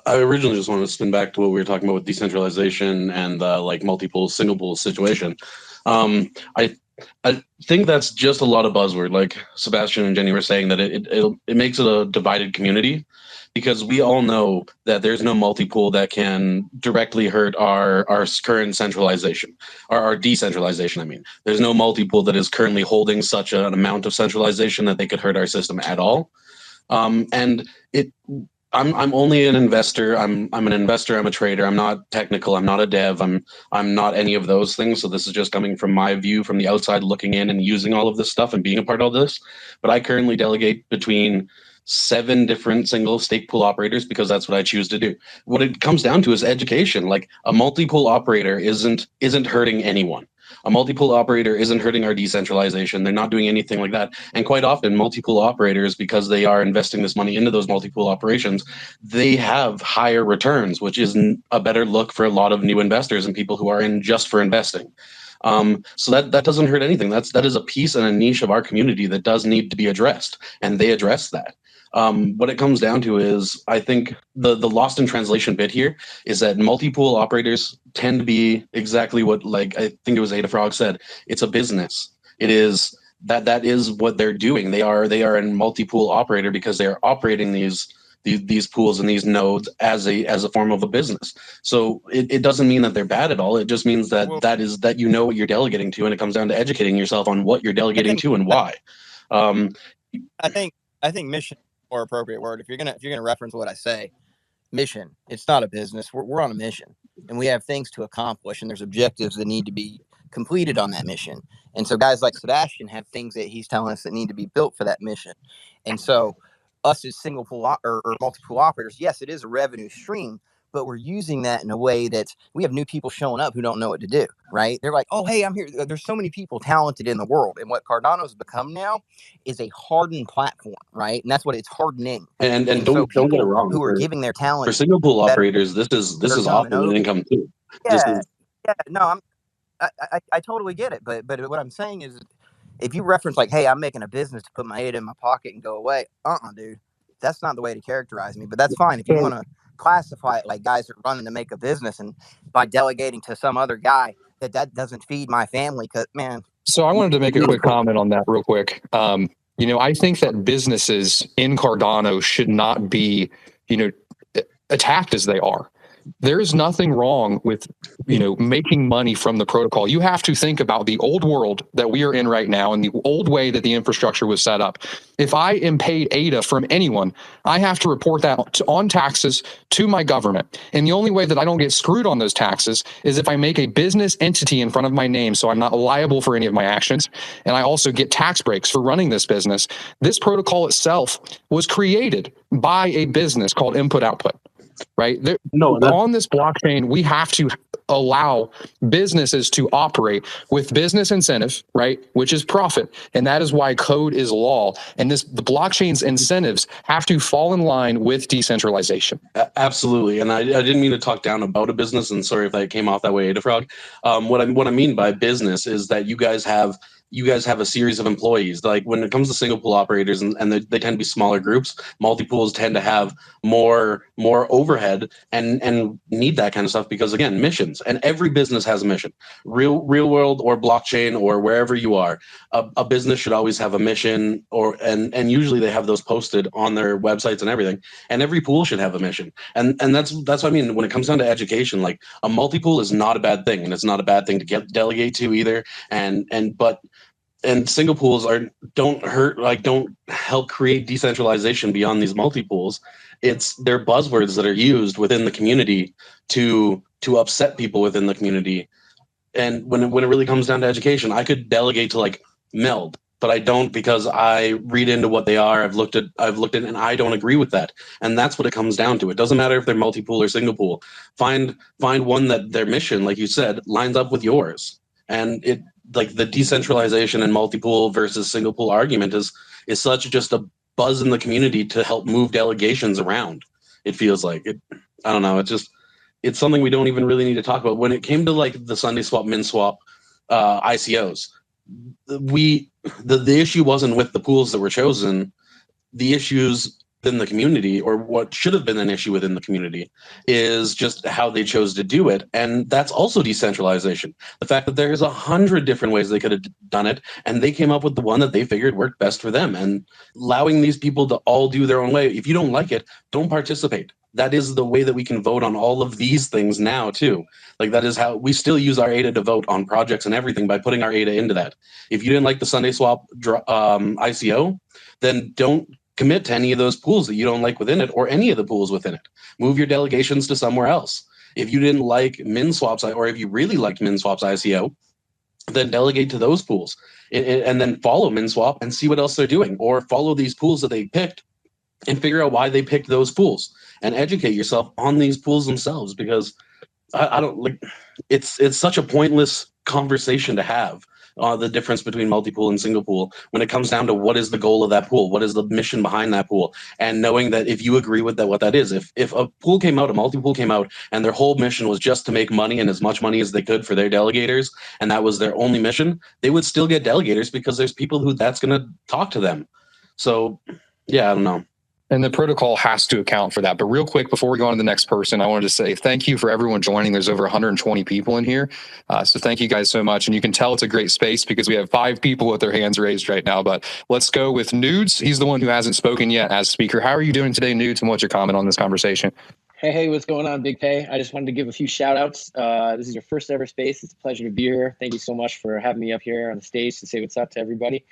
originally just wanted to spin back to what we were talking about with decentralization and multi-pool, single pool situation. I think that's just a lot of buzzword. Like Sebastien and Jenny were saying, that it makes it a divided community, because we all know that there's no multi-pool that can directly hurt our current centralization, or our decentralization. I mean, there's no multi-pool that is currently holding such an amount of centralization that they could hurt our system at all. And I'm only an investor. I'm an investor. I'm a trader. I'm not technical. I'm not a dev. I'm not any of those things. So this is just coming from my view from the outside, looking in and using all of this stuff and being a part of this. But I currently delegate between 7 different single stake pool operators because that's what I choose to do. What it comes down to is education. Like, a multi-pool operator isn't hurting anyone. A multi-pool operator isn't hurting our decentralization. They're not doing anything like that. And quite often, multi-pool operators, because they are investing this money into those multi-pool operations, they have higher returns, which is a better look for a lot of new investors and people who are in just for investing. So that doesn't hurt anything. That is a piece and a niche of our community that does need to be addressed, and they address that. What it comes down to is, I think the lost in translation bit here is that multi-pool operators tend to be exactly what, like, I think it was Ada Frog said, it's a business. It is that is what they're doing. They are a multi-pool operator because they're operating these pools and these nodes as a form of a business. So it doesn't mean that they're bad at all. It just means that that you know what you're delegating to, and it comes down to educating yourself on what you're delegating to and why. I think mission is a more appropriate word. If you're gonna reference what I say, mission. It's not a business. We're on a mission, and we have things to accomplish, and there's objectives that need to be completed on that mission. And so guys like Sebastien have things that he's telling us that need to be built for that mission. And so us as single pool or multi-pool operators, yes, it is a revenue stream, but we're using that in a way that we have new people showing up who don't know what to do, right? They're like, oh, hey, I'm here. There's so many people talented in the world. And what Cardano's become now is a hardened platform, right? And that's what it's hardening. And don't get it wrong. Who are giving their talent for single pool operators, this is often an income too. Yeah, no, I totally get it. But what I'm saying is, if you reference like, hey, I'm making a business to put my ADA in my pocket and go away, dude, that's not the way to characterize me. But that's fine if you want to classify it like guys are running to make a business, and by delegating to some other guy that doesn't feed my family, because man. So I wanted to make a quick comment on that real quick. I think that businesses in Cardano should not be, attacked as they are. There is nothing wrong with, making money from the protocol. You have to think about the old world that we are in right now and the old way that the infrastructure was set up. If I am paid ADA from anyone, I have to report that on taxes to my government. And the only way that I don't get screwed on those taxes is if I make a business entity in front of my name, so I'm not liable for any of my actions. And I also get tax breaks for running this business. This protocol itself was created by a business called Input Output. Right? On this blockchain, we have to allow businesses to operate with business incentive, right? Which is profit. And that is why code is law. And the blockchain's incentives have to fall in line with decentralization. Absolutely. And I didn't mean to talk down about a business, and sorry if I came off that way, Adafrog. What I mean by business is that you guys have a series of employees. Like, when it comes to single pool operators, and they tend to be smaller groups, multi-pools tend to have more overhead and need that kind of stuff because, again, missions. And every business has a mission. Real world or blockchain or wherever you are, a business should always have a mission, and usually they have those posted on their websites and everything. And every pool should have a mission. And that's what I mean when it comes down to education. Like, a multi-pool is not a bad thing, and it's not a bad thing to delegate to either. And single pools don't help create decentralization beyond these multi-pools. They're buzzwords that are used within the community to upset people within the community. And when it really comes down to education, I could delegate to like Meld, but I don't, because I read into what they are. I've looked at, and I don't agree with that. And that's what it comes down to. It doesn't matter if they're multi-pool or single pool. Find one that their mission, like you said, lines up with yours. And like the decentralization and multi-pool versus single pool argument is such just a buzz in the community to help move delegations around. It feels like it. I don't know. It's something we don't even really need to talk about. When it came to like the Sunday swap, min swap, ICOs, the issue wasn't with the pools that were chosen. The issues within the community, or what should have been an issue within the community, is just how they chose to do it. And that's also decentralization. The fact that there's 100 different ways they could have done it, and they came up with the one that they figured worked best for them. And allowing these people to all do their own way. If you don't like it, don't participate. That is the way that we can vote on all of these things now too. Like, that is how we still use our ADA to vote on projects and everything, by putting our ADA into that. If you didn't like the Sunday Swap ICO, then don't commit to any of those pools that you don't like within it, or any of the pools within it. Move your delegations to somewhere else. If you didn't like MinSwaps, or if you really liked MinSwaps ICO, then delegate to those pools, and then follow MinSwap and see what else they're doing, or follow these pools that they picked and figure out why they picked those pools, and educate yourself on these pools themselves. Because I don't like, it's such a pointless conversation to have, the difference between multi-pool and single pool, when it comes down to what is the goal of that pool, what is the mission behind that pool, and knowing that if you agree with that, what that is. If a pool came out, a multi-pool came out, and their whole mission was just to make money, and as much money as they could for their delegators, and that was their only mission, they would still get delegators, because there's people who that's going to talk to them. So yeah, I don't know. And the protocol has to account for that. But real quick, before we go on to the next person, I wanted to say thank you for everyone joining. There's over 120 people in here. So thank you guys so much. And you can tell it's a great space because we have 5 people with their hands raised right now. But let's go with Nudes. He's the one who hasn't spoken yet as speaker. How are you doing today, Nudes? And what's your comment on this conversation? Hey, what's going on, Big Pay? I just wanted to give a few shout outs. This is your first ever space. It's a pleasure to be here. Thank you so much for having me up here on the stage to say what's up to everybody.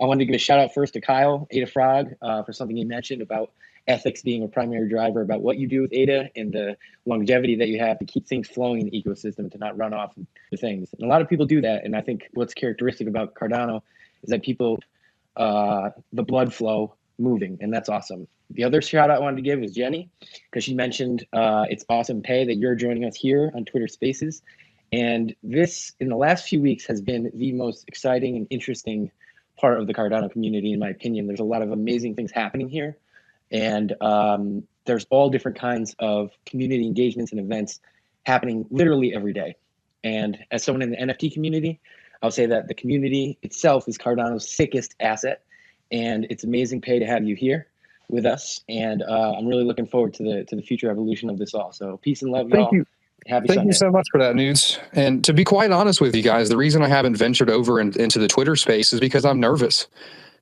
I wanted to give a shout out first to Kyle, Ada Frog, for something he mentioned about ethics being a primary driver, about what you do with ADA and the longevity that you have to keep things flowing in the ecosystem, to not run off the things. And a lot of people do that. And I think what's characteristic about Cardano is that people, the blood flow moving, and that's awesome. The other shout out I wanted to give is Jenny, because she mentioned it's awesome, Pay, that you're joining us here on Twitter Spaces. And this, in the last few weeks, has been the most exciting and interesting part of the Cardano community, in my opinion. There's a lot of amazing things happening here. And there's all different kinds of community engagements and events happening literally every day. And as someone in the NFT community, I'll say that the community itself is Cardano's sickest asset. And it's amazing, Pay, to have you here with us. And I'm really looking forward to the future evolution of this all. So peace and love, y'all. Thank you. Happy Thank Sunday. you so much for that, Nudes. And to be quite honest with you guys, the reason I haven't ventured over into the Twitter space is because I'm nervous.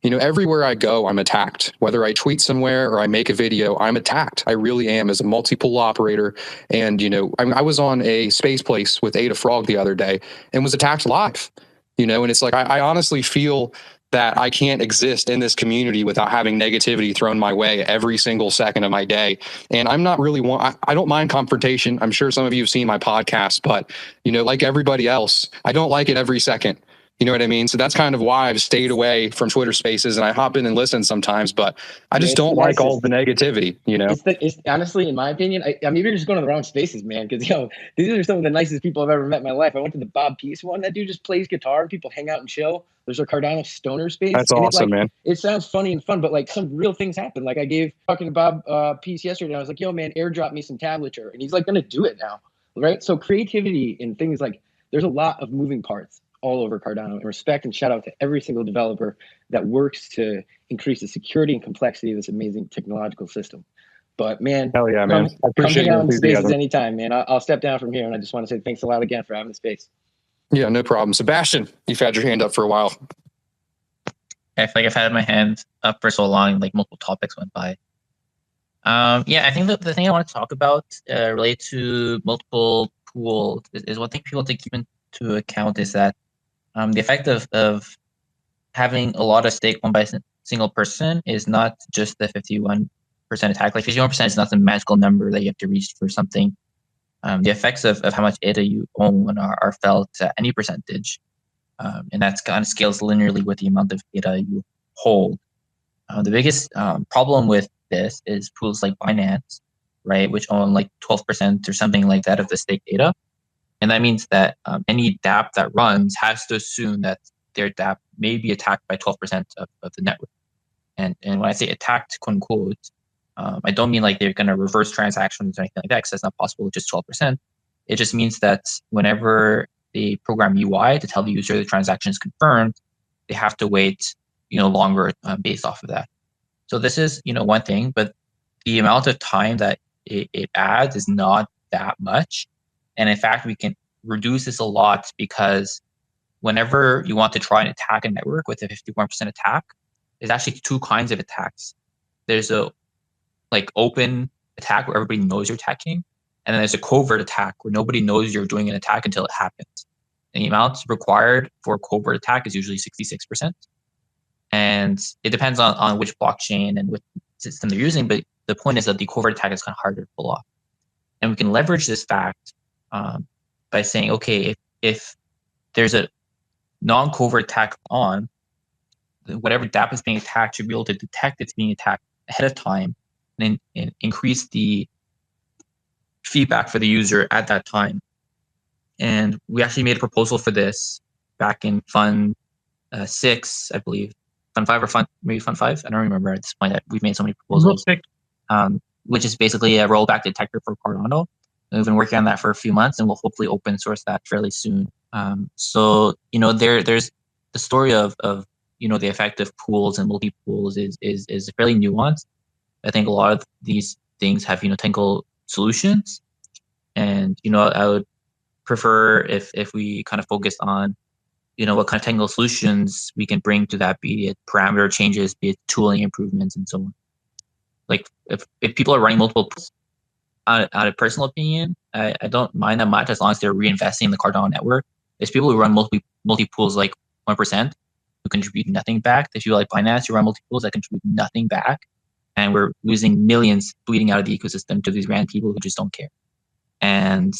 You know, everywhere I go, I'm attacked. Whether I tweet somewhere or I make a video, I'm attacked. I really am, as a multi-pool operator. And, you know, I was on a space place with Ada Frog the other day and was attacked live, you know, and it's like, I honestly feel that I can't exist in this community without having negativity thrown my way every single second of my day. And I'm not really I don't mind confrontation. I'm sure some of you have seen my podcast, but, you know, like everybody else, I don't like it every second. You know what I mean? So that's kind of why I've stayed away from Twitter Spaces, and I hop in and listen sometimes, but I just don't like all the negativity, you know? It's honestly, in my opinion, I maybe you're just going to the wrong spaces, man, because, these are some of the nicest people I've ever met in my life. I went to the Bob Peace one. That dude just plays guitar and people hang out and chill. There's a Cardano stoner space. That's awesome, man. It sounds funny and fun, but like some real things happen. Like I gave talking to Bob Peace yesterday, and I was like, yo, man, airdrop me some tablature. And he's like going to do it now, right? So creativity and things like, there's a lot of moving parts all over Cardano, and respect and shout out to every single developer that works to increase the security and complexity of this amazing technological system. But man, hell yeah, man. I appreciate come hang out in spaces enthusiasm. anytime, man. I'll step down from here, and I just want to say thanks a lot again for having the space. Yeah, no problem. Sebastien, you've had your hand up for a while. I feel like I've had my hand up for so long, like multiple topics went by. Yeah, I think that the thing I want to talk about related to multiple pools is one thing people take into account is that the effect of having a lot of stake owned by a single person is not just the 51% attack. Like 51% is not the magical number that you have to reach for something. The effects of how much ADA you own are felt at any percentage. And that's kind of scales linearly with the amount of ADA you hold. The biggest problem with this is pools like Binance, right, which own like 12% or something like that of the stake ADA. And that means that any dApp that runs has to assume that their dApp may be attacked by 12% of the network. And when I say attacked, quote unquote, I don't mean like they're going to reverse transactions or anything like that, because that's not possible with just 12%. It just means that whenever they program UI to tell the user the transaction is confirmed, they have to wait, longer based off of that. So this is, one thing, but the amount of time that it adds is not that much. And in fact, we can reduce this a lot because whenever you want to try and attack a network with a 51% attack, there's actually two kinds of attacks. There's a open attack where everybody knows you're attacking, and then there's a covert attack where nobody knows you're doing an attack until it happens. And the amount required for a covert attack is usually 66%. And it depends on which blockchain and which system they're using, but the point is that the covert attack is kind of harder to pull off. And we can leverage this fact by saying, okay, if there's a non-covert attack on, whatever DApp is being attacked should be able to detect it's being attacked ahead of time and increase the feedback for the user at that time. And we actually made a proposal for this back in Fund 6, I believe. Fund 5 or maybe Fund 5? I don't remember at this point. We've made so many proposals. Which is basically a rollback detector for Cardano. We've been working on that for a few months, and we'll hopefully open source that fairly soon. So there's the story of the effect of pools and multi-pools is fairly nuanced. I think a lot of these things have technical solutions, and I would prefer if we kind of focus on what kind of technical solutions we can bring to that, be it parameter changes, be it tooling improvements, and so on. Like if people are running multiple pools, out of personal opinion, I don't mind that much as long as they're reinvesting in the Cardano network. There's people who run multi-pools like 1% who contribute nothing back. There's people like Binance who run multi-pools that contribute nothing back. And we're losing millions bleeding out of the ecosystem to these random people who just don't care. And,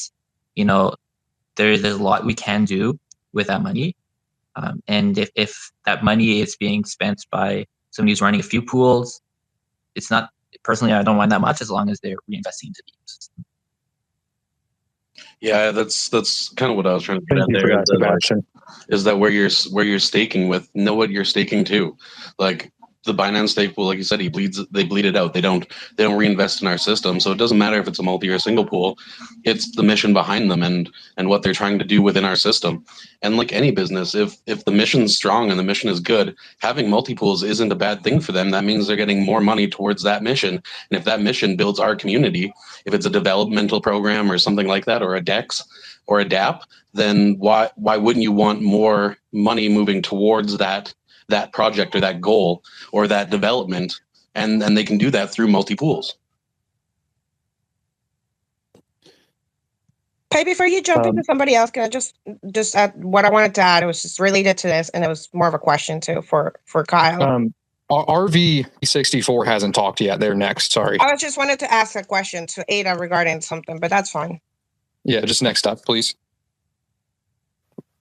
there's a lot we can do with that money. And if that money is being spent by somebody who's running a few pools, it's not, personally, I don't mind that much as long as they're reinvesting into the ecosystem. Yeah, that's kind of what I was trying to get at there. Is that where you're staking with? Know what you're staking to. Like the Binance Stakepool, like you said, they bleed it out. They don't reinvest in our system. So it doesn't matter if it's a multi or a single pool. It's the mission behind them and what they're trying to do within our system. And like any business, if the mission's strong and the mission is good, having multi-pools isn't a bad thing for them. That means they're getting more money towards that mission. And if that mission builds our community, if it's a developmental program or something like that, or a DEX or a DApp, then why wouldn't you want more money moving towards that project or that goal or that development? And they can do that through multi-pools. Hey, before you jump into somebody else, can I just add what I wanted to add? It was just related to this, and it was more of a question too for Kyle. RV64 hasn't talked yet. They're next. Sorry. I just wanted to ask a question to Ada regarding something, but that's fine. Yeah, just next up, please.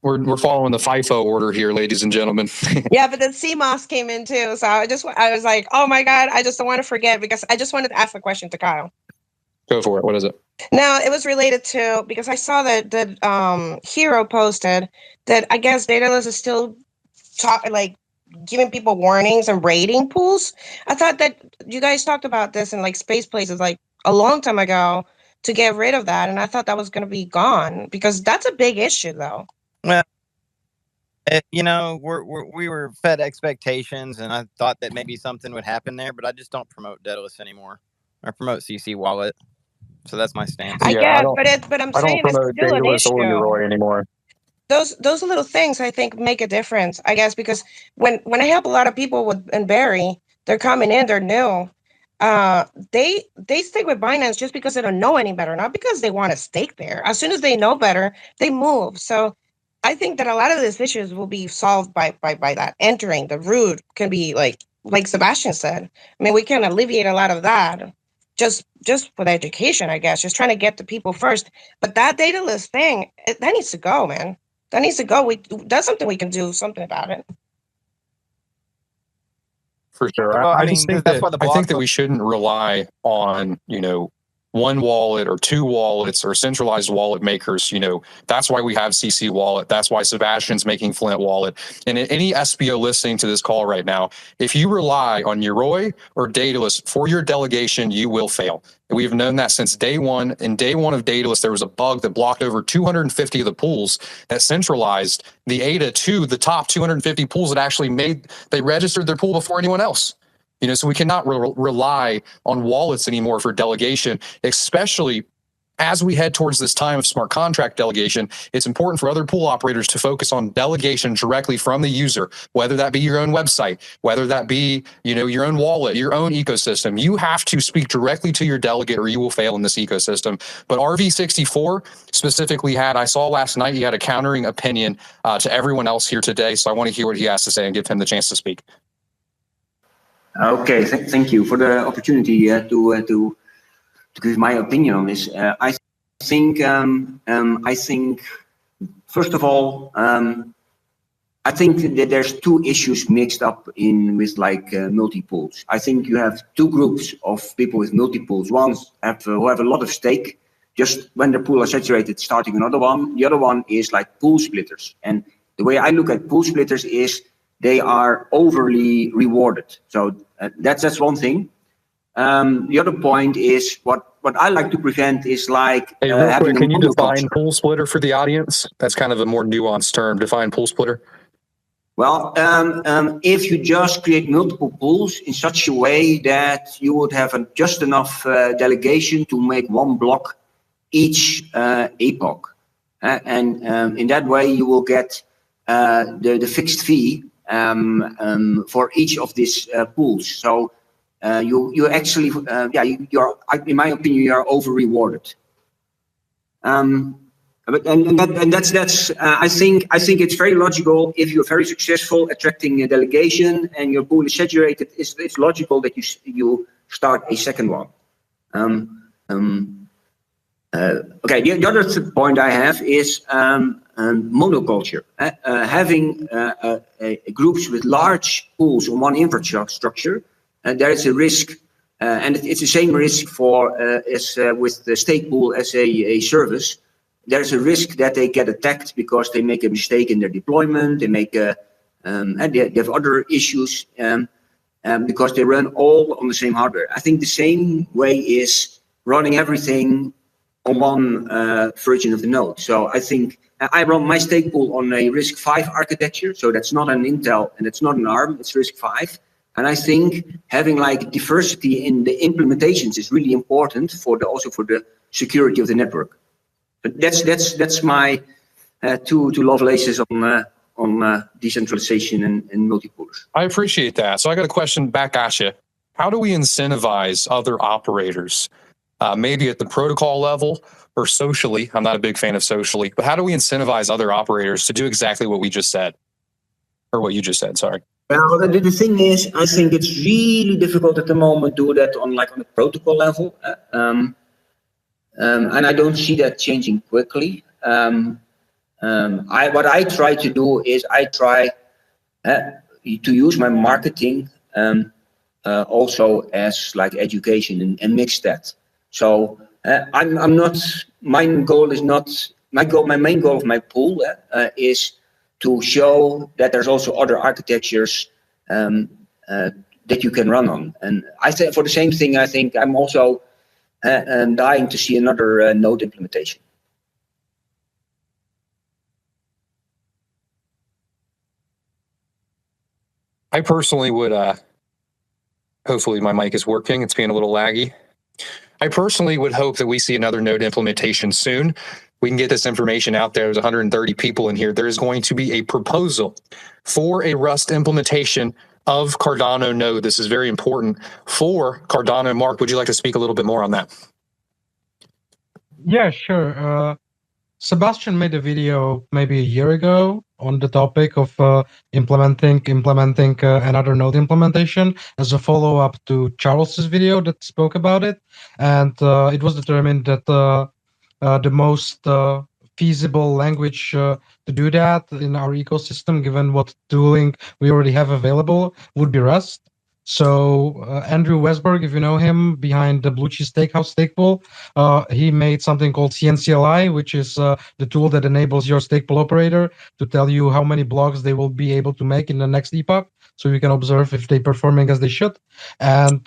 We're following the FIFO order here, ladies and gentlemen. Yeah, but then CMOS came in too, so I was like, oh my god, I just don't want to forget because I just wanted to ask a question to Kyle. Go for it. What is it? No, it was related to, because I saw that Hero posted that I guess Daedalus is still giving people warnings and rating pools. I thought that you guys talked about this in Space Places a long time ago to get rid of that, and I thought that was going to be gone because that's a big issue though. Well, we were fed expectations, and I thought that maybe something would happen there, but I just don't promote Daedalus anymore. I promote CC Wallet, so that's my stance. I guess, but I'm saying it's still Daedalus an issue. or Leroy anymore. Those little things I think make a difference. I guess because when I help a lot of people in Barry, they're coming in, they're new. They stick with Binance just because they don't know any better, not because they want to stake there. As soon as they know better, they move. So I think that a lot of these issues will be solved by that. Entering the root can be like Sebastien said. I mean, we can alleviate a lot of that just with education, I guess, just trying to get the people first. But that data list thing, that needs to go, man. That needs to go. That's something we can do something about it. For sure. Well, I just think that's why the I think block- that we shouldn't rely on, one wallet or two wallets or centralized wallet makers. That's why we have CC Wallet. That's why Sebastian's making Flint Wallet. And any SBO listening to this call right now, if you rely on Yoroi or Daedalus for your delegation, you will fail. We have known that since day one. In day one of Daedalus, there was a bug that blocked over 250 of the pools that centralized the ADA to the top 250 pools that actually they registered their pool before anyone else. So we cannot rely on wallets anymore for delegation, especially as we head towards this time of smart contract delegation. It's important for other pool operators to focus on delegation directly from the user, whether that be your own website, whether that be, your own wallet, your own ecosystem. You have to speak directly to your delegate or you will fail in this ecosystem. But RV64 specifically I saw last night, he had a countering opinion to everyone else here today. So I want to hear what he has to say and give him the chance to speak. Okay, thank you for the opportunity to give my opinion on this. I think first of all, I think that there's two issues mixed up with multi-pools. I think you have two groups of people with multi-pools. One who have a lot of stake, just when the pool is saturated, starting another one. The other one is like pool splitters. And the way I look at pool splitters is they are overly rewarded. So that's one thing. The other point is what I like to prevent is like hey, real quick, can you define culture. Pool splitter for the audience? That's kind of a more nuanced term. Define pool splitter. Well, if you just create multiple pools in such a way that you would have just enough delegation to make one block each epoch, and in that way you will get the fixed fee for each of these pools. So you actually, you're, in my opinion, you are over rewarded. That's I think it's very logical if you're very successful attracting a delegation and your pool is saturated. It's logical that you start a second one. Okay, the other point I have is monoculture. Having groups with large pools on one infrastructure, there is a risk, and it's the same risk as with the Stakepool as a service. There's a risk that they get attacked because they make a mistake in their deployment. They make and they have other issues because they run all on the same hardware. I think the same way is running everything on one version of the node. So I think I run my Stakepool on a RISC-V architecture. So that's not an Intel and it's not an ARM. It's RISC-V. And I think having like diversity in the implementations is really important also for the security of the network. But that's my two Lovelaces on decentralization and multi-poolers. I appreciate that. So I got a question back at you. How do we incentivize other operators, maybe at the protocol level or socially? I'm not a big fan of socially, but how do we incentivize other operators to do exactly what we just said, or what you just said? Sorry. Well, the thing is, I think it's really difficult at the moment to do that on a protocol level. And I don't see that changing quickly. What I try to do is I try to use my marketing also as like education and mix that. So I'm not. My main goal of my pool is to show that there's also other architectures that you can run on. And I think for the same thing, I think I'm also dying to see another node implementation. I personally would, hopefully my mic is working. It's being a little laggy. I personally would hope that we see another node implementation soon. We can get this information out there. There's 130 people in here. There is going to be a proposal for a Rust implementation of Cardano node. This is very important for Cardano. Mark, would you like to speak a little bit more on that? Yeah, sure. Sebastien made a video maybe a year ago on the topic of implementing another node implementation as a follow-up to Charles's video that spoke about it. And it was determined that the most feasible language to do that in our ecosystem, given what tooling we already have available, would be Rust. So Andrew Westberg, if you know him, behind the Blue Cheese Steakhouse Stakepool, he made something called CNCLI, which is the tool that enables your Stakepool operator to tell you how many blocks they will be able to make in the next epoch. so we can observe if they're performing as they should. And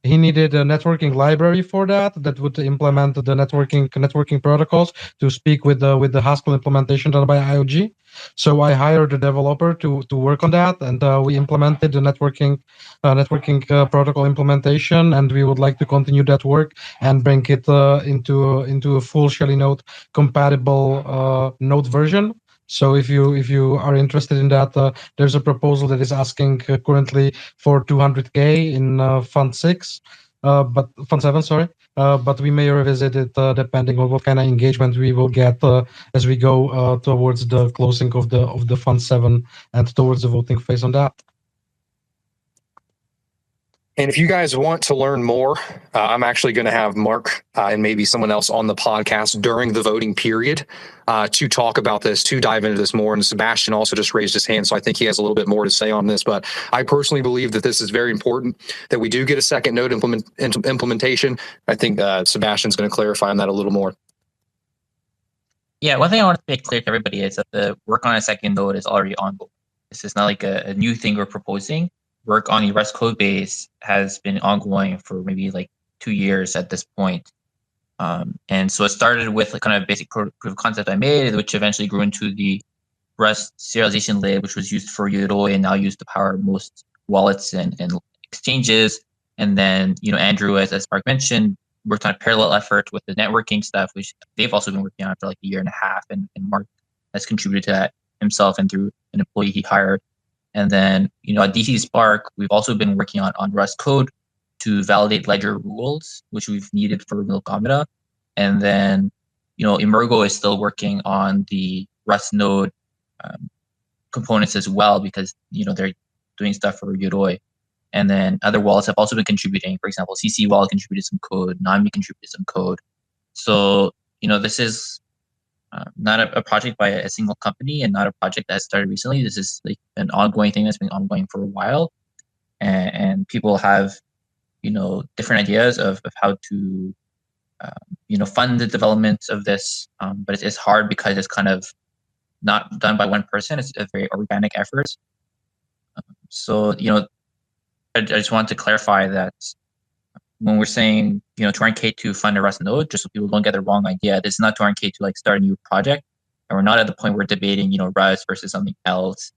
he needed a networking library for that would implement the networking protocols to speak with the Haskell implementation done by IOG. So I hired a developer to work on that, and we implemented the networking protocol implementation, and we would like to continue that work and bring it into a full Shelly Node compatible Node version. So if you are interested in that, there's a proposal that is asking currently for 200K in Fund 6, but Fund 7, sorry. But we may revisit it depending on what kind of engagement we will get as we go towards the closing of the Fund 7 and towards the voting phase on that. And if you guys want to learn more, I'm actually going to have Mark and maybe someone else on the podcast during the voting period to talk about this, to dive into this more. And Sebastien also just raised his hand, so I think he has a little bit more to say on this. But I personally believe that this is very important, that we do get a second node implementation. I think Sebastian's going to clarify on that a little more. Yeah, one thing I want to make clear to everybody is that the work on a second node is already ongoing. This is not like a new thing we're proposing. Work on the REST code base has been ongoing for maybe like 2 years at this point. And so it started with a kind of basic proof of concept I made, which eventually grew into the REST serialization layer, which was used for Yoroi and now used to power most wallets and exchanges. And then, Andrew, as Spark mentioned, worked on a parallel effort with the networking stuff, which they've also been working on for like 1.5 years. And Mark has contributed to that himself and through an employee he hired. And then, at dcSpark, we've also been working on Rust code to validate ledger rules, which we've needed for Milkomeda. And then, Emergo is still working on the Rust node components as well, because, they're doing stuff for Yoroi. And then other wallets have also been contributing. For example, CC Wallet contributed some code, Nami contributed some code. So, this is not a project by a single company and not a project that started recently. This is like an ongoing thing that's been ongoing for a while. And people have, different ideas of how to, fund the development of this. But it's hard because it's kind of not done by one person. It's a very organic effort. So, I just want to clarify that when we're saying, 200K to fund a Rust node, just so people don't get the wrong idea, this is not 200K to like start a new project. And we're not at the point where we're debating, Rust versus something else.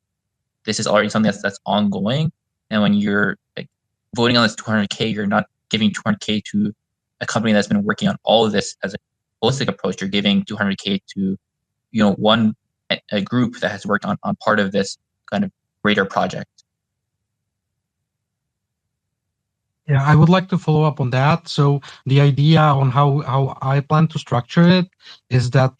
This is already something that's ongoing. And when you're like voting on this 200K, you're not giving 200K to a company that's been working on all of this as a holistic approach. You're giving 200K to, a group that has worked on part of this kind of greater project. Yeah, I would like to follow up on that. So the idea on how I plan to structure it is that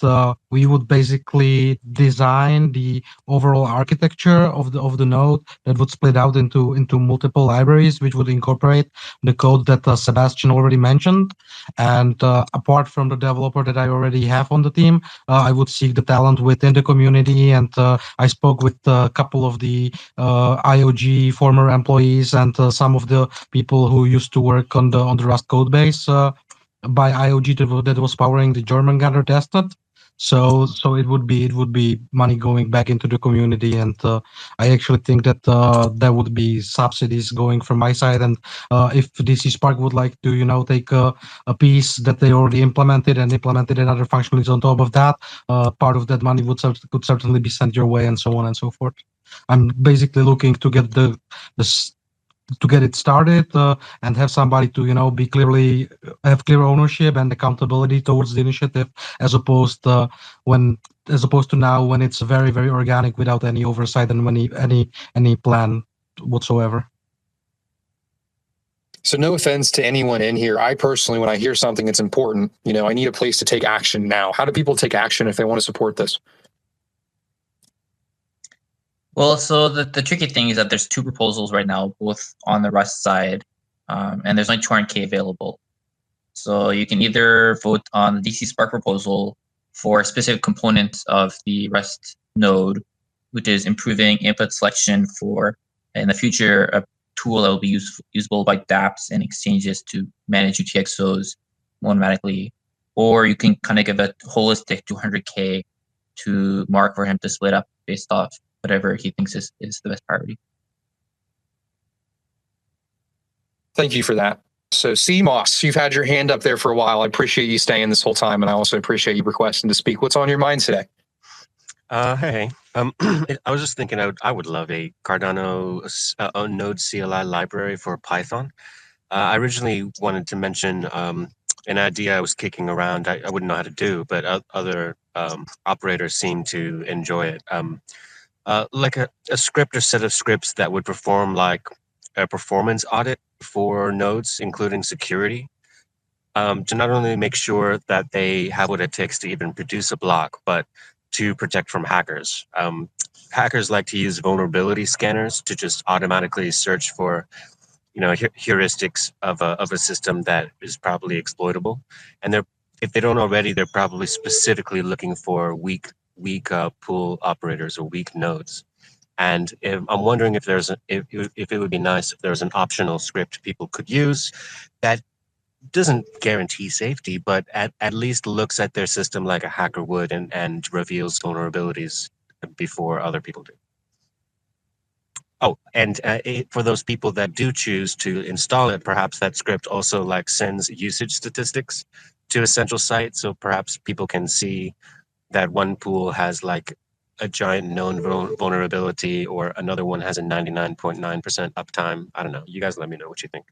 we would basically design the overall architecture of the node that would split out into multiple libraries, which would incorporate the code that Sebastien already mentioned. And apart from the developer that I already have on the team, I would seek the talent within the community. And I spoke with a couple of the IOG former employees and some of the people who used to work on the Rust code base by IOG that was powering the German Gather testnet. So it would be money going back into the community, and I actually think that there would be subsidies going from my side. And if dcSpark would like to take a piece that they already implemented and implemented another functionalities on top of that, part of that money could certainly be sent your way, and so on and so forth. I'm basically looking to get to get it started and have somebody to have clear ownership and accountability towards the initiative, as opposed to now when it's very, very organic without any oversight and any plan whatsoever. So no offense to anyone in here. I personally, when I hear something that's important, I need a place to take action now. How do people take action if they want to support this? Well, so the tricky thing is that there's 2 proposals right now, both on the Rust side, and there's only 200K available. So you can either vote on the dcSpark proposal for specific components of the Rust node, which is improving input selection for, in the future, a tool that will be usable by dApps and exchanges to manage UTXOs more automatically. Or you can kind of give a holistic 200K to Mark for him to split up based off whatever he thinks is the best priority. Thank you for that. So CMOS, you've had your hand up there for a while. I appreciate you staying this whole time, and I also appreciate you requesting to speak. What's on your mind today? Hey, I was just thinking I would love a Cardano node CLI library for Python. I originally wanted to mention an idea I was kicking around. I wouldn't know how to do, but other operators seem to enjoy it. Like a script or set of scripts that would perform like a performance audit for nodes, including security, to not only make sure that they have what it takes to even produce a block, but to protect from hackers. Hackers like to use vulnerability scanners to just automatically search for, heuristics of a system that is probably exploitable. And if they don't already, they're probably specifically looking for weak pool operators or weak nodes. And I'm wondering if if it would be nice if there's an optional script people could use that doesn't guarantee safety, but at least looks at their system like a hacker would and reveals vulnerabilities before other people do. Oh, and for those people that do choose to install it, perhaps that script also like sends usage statistics to a central site, so perhaps people can see that one pool has like a giant known vulnerability or another one has a 99.9% uptime. I don't know. You guys let me know what you think.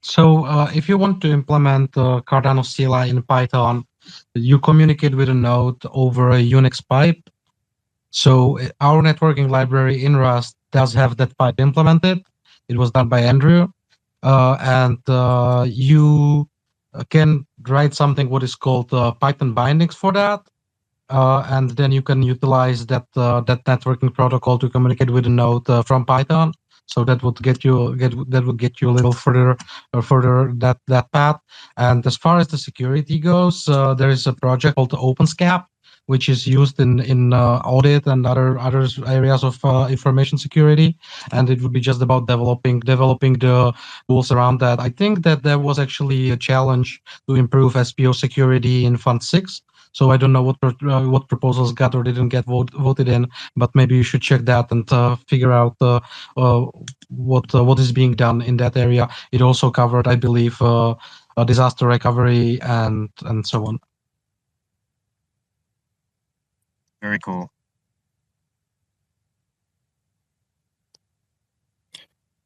So if you want to implement Cardano CLI in Python, you communicate with a node over a Unix pipe. So our networking library in Rust does have that pipe implemented. It was done by Andrew. And you can write something what is called Python bindings for that. And then you can utilize that networking protocol to communicate with a node from Python. So that would get you a little further that path. And as far as the security goes, there is a project called OpenSCAP, which is used in audit and other areas of information security, and it would be just about developing the tools around that. I think that there was actually a challenge to improve SPO security in Fund 6. So I don't know what proposals got or didn't get voted in, but maybe you should check that and figure out what is being done in that area. It also covered, I believe, disaster recovery and so on. Very cool.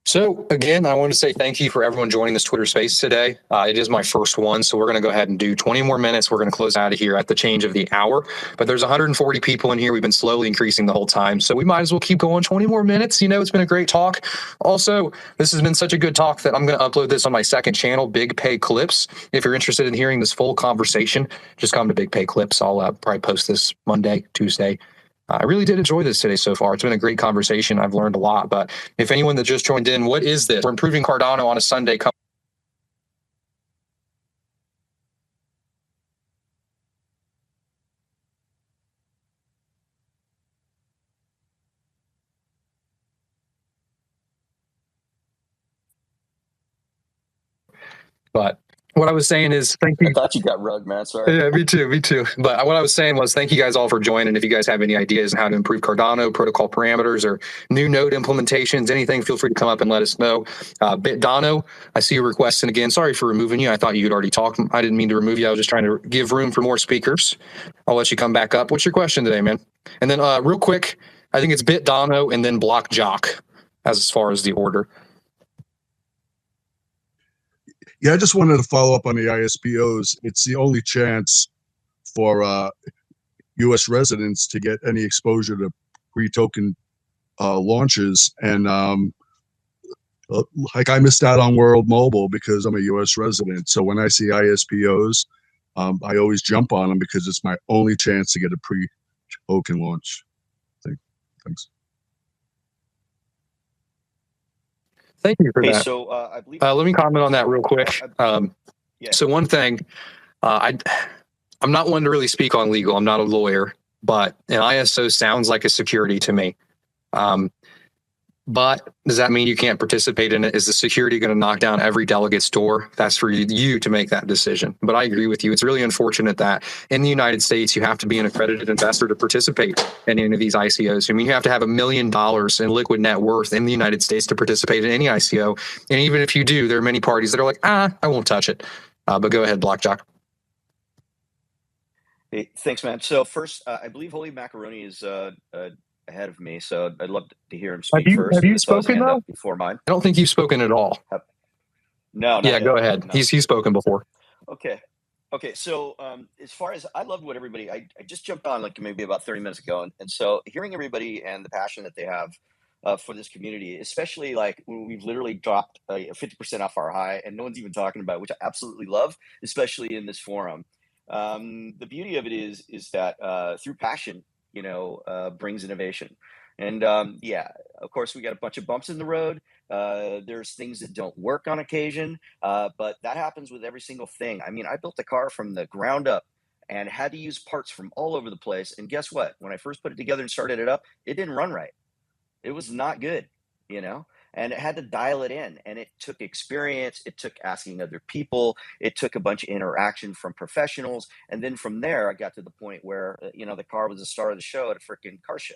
So again, I want to say thank you for everyone joining this Twitter space today. It is my first one, so we're going to go ahead and do 20 more minutes. We're going to close out of here at the change of the hour, but there's 140 people in here. We've been slowly increasing the whole time, so we might as well keep going 20 more minutes. It's been a great talk. Also, this has been such a good talk that I'm going to upload this on my second channel, Big Pay Clips. If you're interested in hearing this full conversation, just come to Big Pay Clips. I'll probably post this Monday, Tuesday. I really did enjoy this today so far. It's been a great conversation. I've learned a lot. But if anyone that just joined in, what is this? We're improving Cardano on a Sunday. But what I was saying is thank you. I thought you got rug, man. Sorry. Yeah, me too. But what I was saying was thank you guys all for joining. If you guys have any ideas on how to improve Cardano, protocol parameters, or new node implementations, anything, feel free to come up and let us know. BitDono, I see you requesting again. Sorry for removing you. I thought you had already talked. I didn't mean to remove you. I was just trying to give room for more speakers. I'll let you come back up. What's your question today, man? And then real quick, I think it's BitDono and then BlockJock as far as the order. Yeah, I just wanted to follow up on the ISPOs. It's the only chance for U.S. residents to get any exposure to pre-token launches. And like I missed out on World Mobile because I'm a U.S. resident. So when I see ISPOs, I always jump on them because it's my only chance to get a pre-token launch. Thanks. Thank you for that. So I believe. Let me comment on that real quick. So one thing, I'm not one to really speak on legal. I'm not a lawyer, but an ISO sounds like a security to me. But does that mean you can't participate in it? Is the security going to knock down every delegate's door? That's for you to make that decision. But I agree with you. It's really unfortunate that in the United States, you have to be an accredited investor to participate in any of these ICOs. I mean, you have to have $1 million in liquid net worth in the United States to participate in any ICO. And even if you do, there are many parties that are like, I won't touch it. But go ahead, Blockjock. Hey, thanks, man. So first, I believe Holy Macaroni is ahead of me, so I'd love to hear him speak first. Have you I saw his spoken hand though? up before mine. I don't think you've spoken at all. No, not Yeah, yet. go ahead. No. He's spoken before. Okay. So as far as I loved what everybody, I just jumped on like maybe about 30 minutes ago. And so hearing everybody and the passion that they have for this community, especially like when we've literally dropped 50% off our high and no one's even talking about it, which I absolutely love, especially in this forum. The beauty of it is that through passion, brings innovation. And yeah, of course, we got a bunch of bumps in the road. There's things that don't work on occasion, but that happens with every single thing. I mean, I built a car from the ground up and had to use parts from all over the place. And guess what? When I first put it together and started it up, it didn't run right. It was not good, and it had to dial it in. And it took experience. It took asking other people. It took a bunch of interaction from professionals. And then from there, I got to the point where, the car was the star of the show at a freaking car show.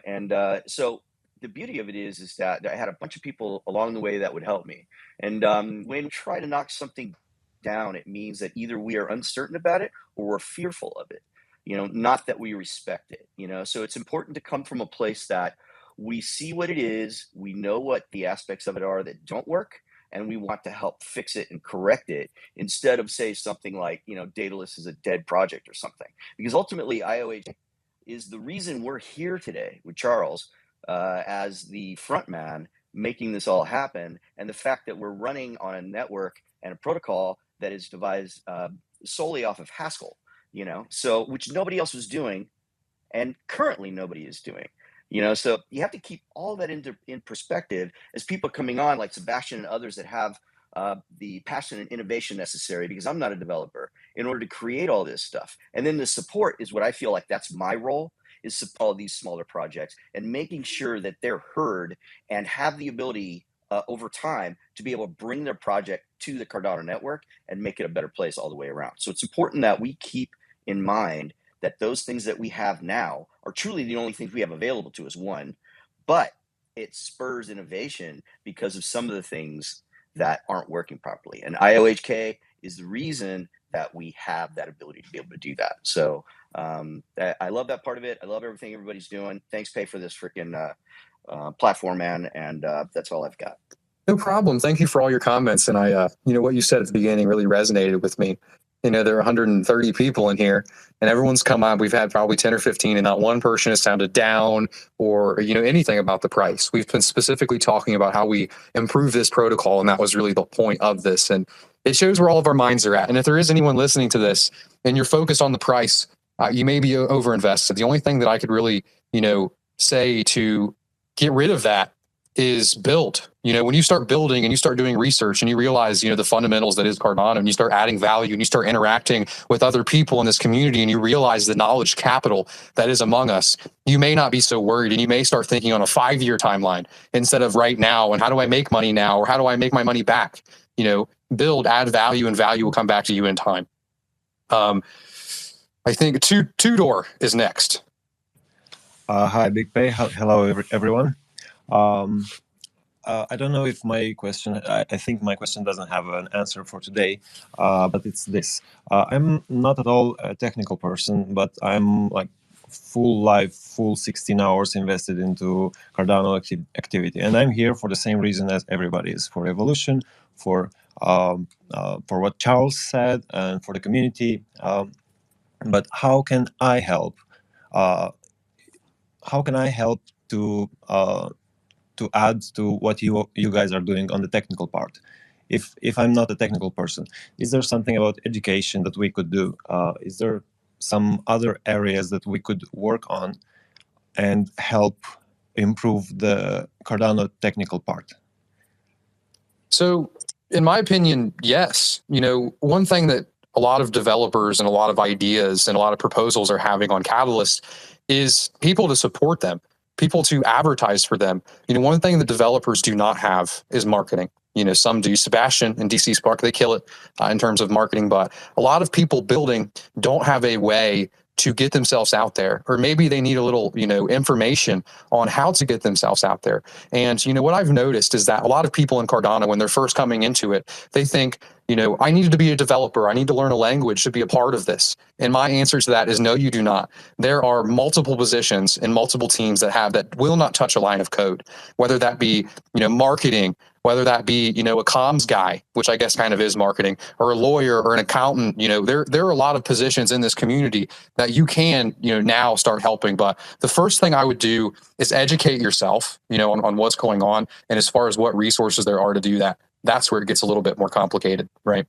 And so the beauty of it is that I had a bunch of people along the way that would help me. And when we try to knock something down, it means that either we are uncertain about it or we're fearful of it, not that we respect it, so it's important to come from a place that we see what it is, we know what the aspects of it are that don't work, and we want to help fix it and correct it instead of say something like, Daedalus is a dead project or something, because ultimately IOH is the reason we're here today with Charles as the front man making this all happen. And the fact that we're running on a network and a protocol that is devised solely off of Haskell, so which nobody else was doing and currently nobody is doing. So you have to keep all that in perspective as people coming on like Sebastien and others that have the passion and innovation necessary, because I'm not a developer, in order to create all this stuff. And then the support is what I feel like that's my role, is support all these smaller projects and making sure that they're heard and have the ability over time to be able to bring their project to the Cardano network and make it a better place all the way around. So it's important that we keep in mind that those things that we have now are truly the only things we have available to us, one, but it spurs innovation because of some of the things that aren't working properly. And IOHK is the reason that we have that ability to be able to do that. So I love that part of it. I love everything everybody's doing. Thanks, Pay, for this freaking platform, man. And that's all I've got. No problem. Thank you for all your comments. And I, what you said at the beginning really resonated with me. There are 130 people in here and everyone's come on. We've had probably 10 or 15 and not one person has sounded down or, anything about the price. We've been specifically talking about how we improve this protocol. And that was really the point of this. And it shows where all of our minds are at. And if there is anyone listening to this and you're focused on the price, you may be overinvested. The only thing that I could really, say to get rid of that is build. When you start building and you start doing research and you realize, the fundamentals that is Cardano, and you start adding value and you start interacting with other people in this community and you realize the knowledge capital that is among us, you may not be so worried and you may start thinking on a 5-year timeline instead of right now. And how do I make money now? Or how do I make my money back? Build, add value, and value will come back to you in time. I think Tudor is next. Hi, Big Pay. Hello, everyone. I don't know if my question, I think my question doesn't have an answer for today, but it's this. I'm not at all a technical person, but I'm like full 16 hours invested into Cardano activity. And I'm here for the same reason as everybody is, for evolution, for what Charles said, and for the community. But how can I help? How can I help to add to what you guys are doing on the technical part? If I'm not a technical person, is there something about education that we could do? Is there some other areas that we could work on and help improve the Cardano technical part? So in my opinion, yes. One thing that a lot of developers and a lot of ideas and a lot of proposals are having on Catalyst is people to support them. people to advertise for them. One thing that developers do not have is marketing. Some do. Sebastien and dcSpark, they kill it in terms of marketing, but a lot of people building don't have a way to get themselves out there, or maybe they need a little, information on how to get themselves out there. And, what I've noticed is that a lot of people in Cardano, when they're first coming into it, they think, I needed to be a developer. I need to learn a language to be a part of this. And my answer to that is no, you do not. There are multiple positions and multiple teams that will not touch a line of code, whether that be, marketing, whether that be, a comms guy, which I guess kind of is marketing, or a lawyer or an accountant. There are a lot of positions in this community that you can, now start helping. But the first thing I would do is educate yourself, on what's going on. And as far as what resources there are to do that, that's where it gets a little bit more complicated, right?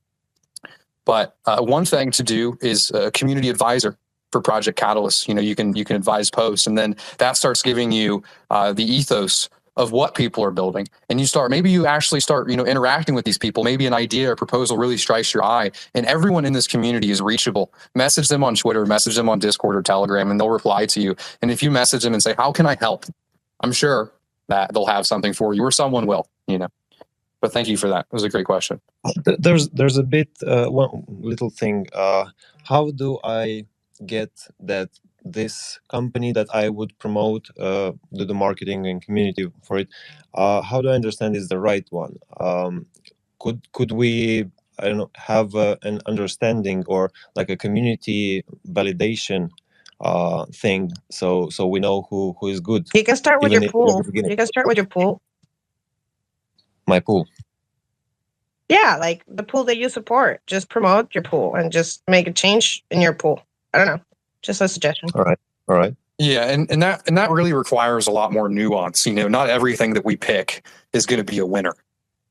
But one thing to do is a community advisor for Project Catalyst. You can advise posts, and then that starts giving you the ethos of what people are building. And maybe you actually start, interacting with these people. Maybe an idea or proposal really strikes your eye, and everyone in this community is reachable. Message them on Twitter, message them on Discord or Telegram, and they'll reply to you. And if you message them and say, how can I help? I'm sure that they'll have something for you, or someone will, But thank you for that. It was a great question. There's a bit, one little thing. How do I get that this company that I would promote, do the marketing and community for it, how do I understand is the right one? Could we, I don't know, have an understanding or like a community validation thing, so we know who is good? You can start with even your if we're at the pool. beginning? You can start with your pool. My pool. Yeah, like the pool that you support. Just promote your pool and just make a change in your pool. I don't know. Just a suggestion. All right. Yeah, and that really requires a lot more nuance. Not everything that we pick is going to be a winner.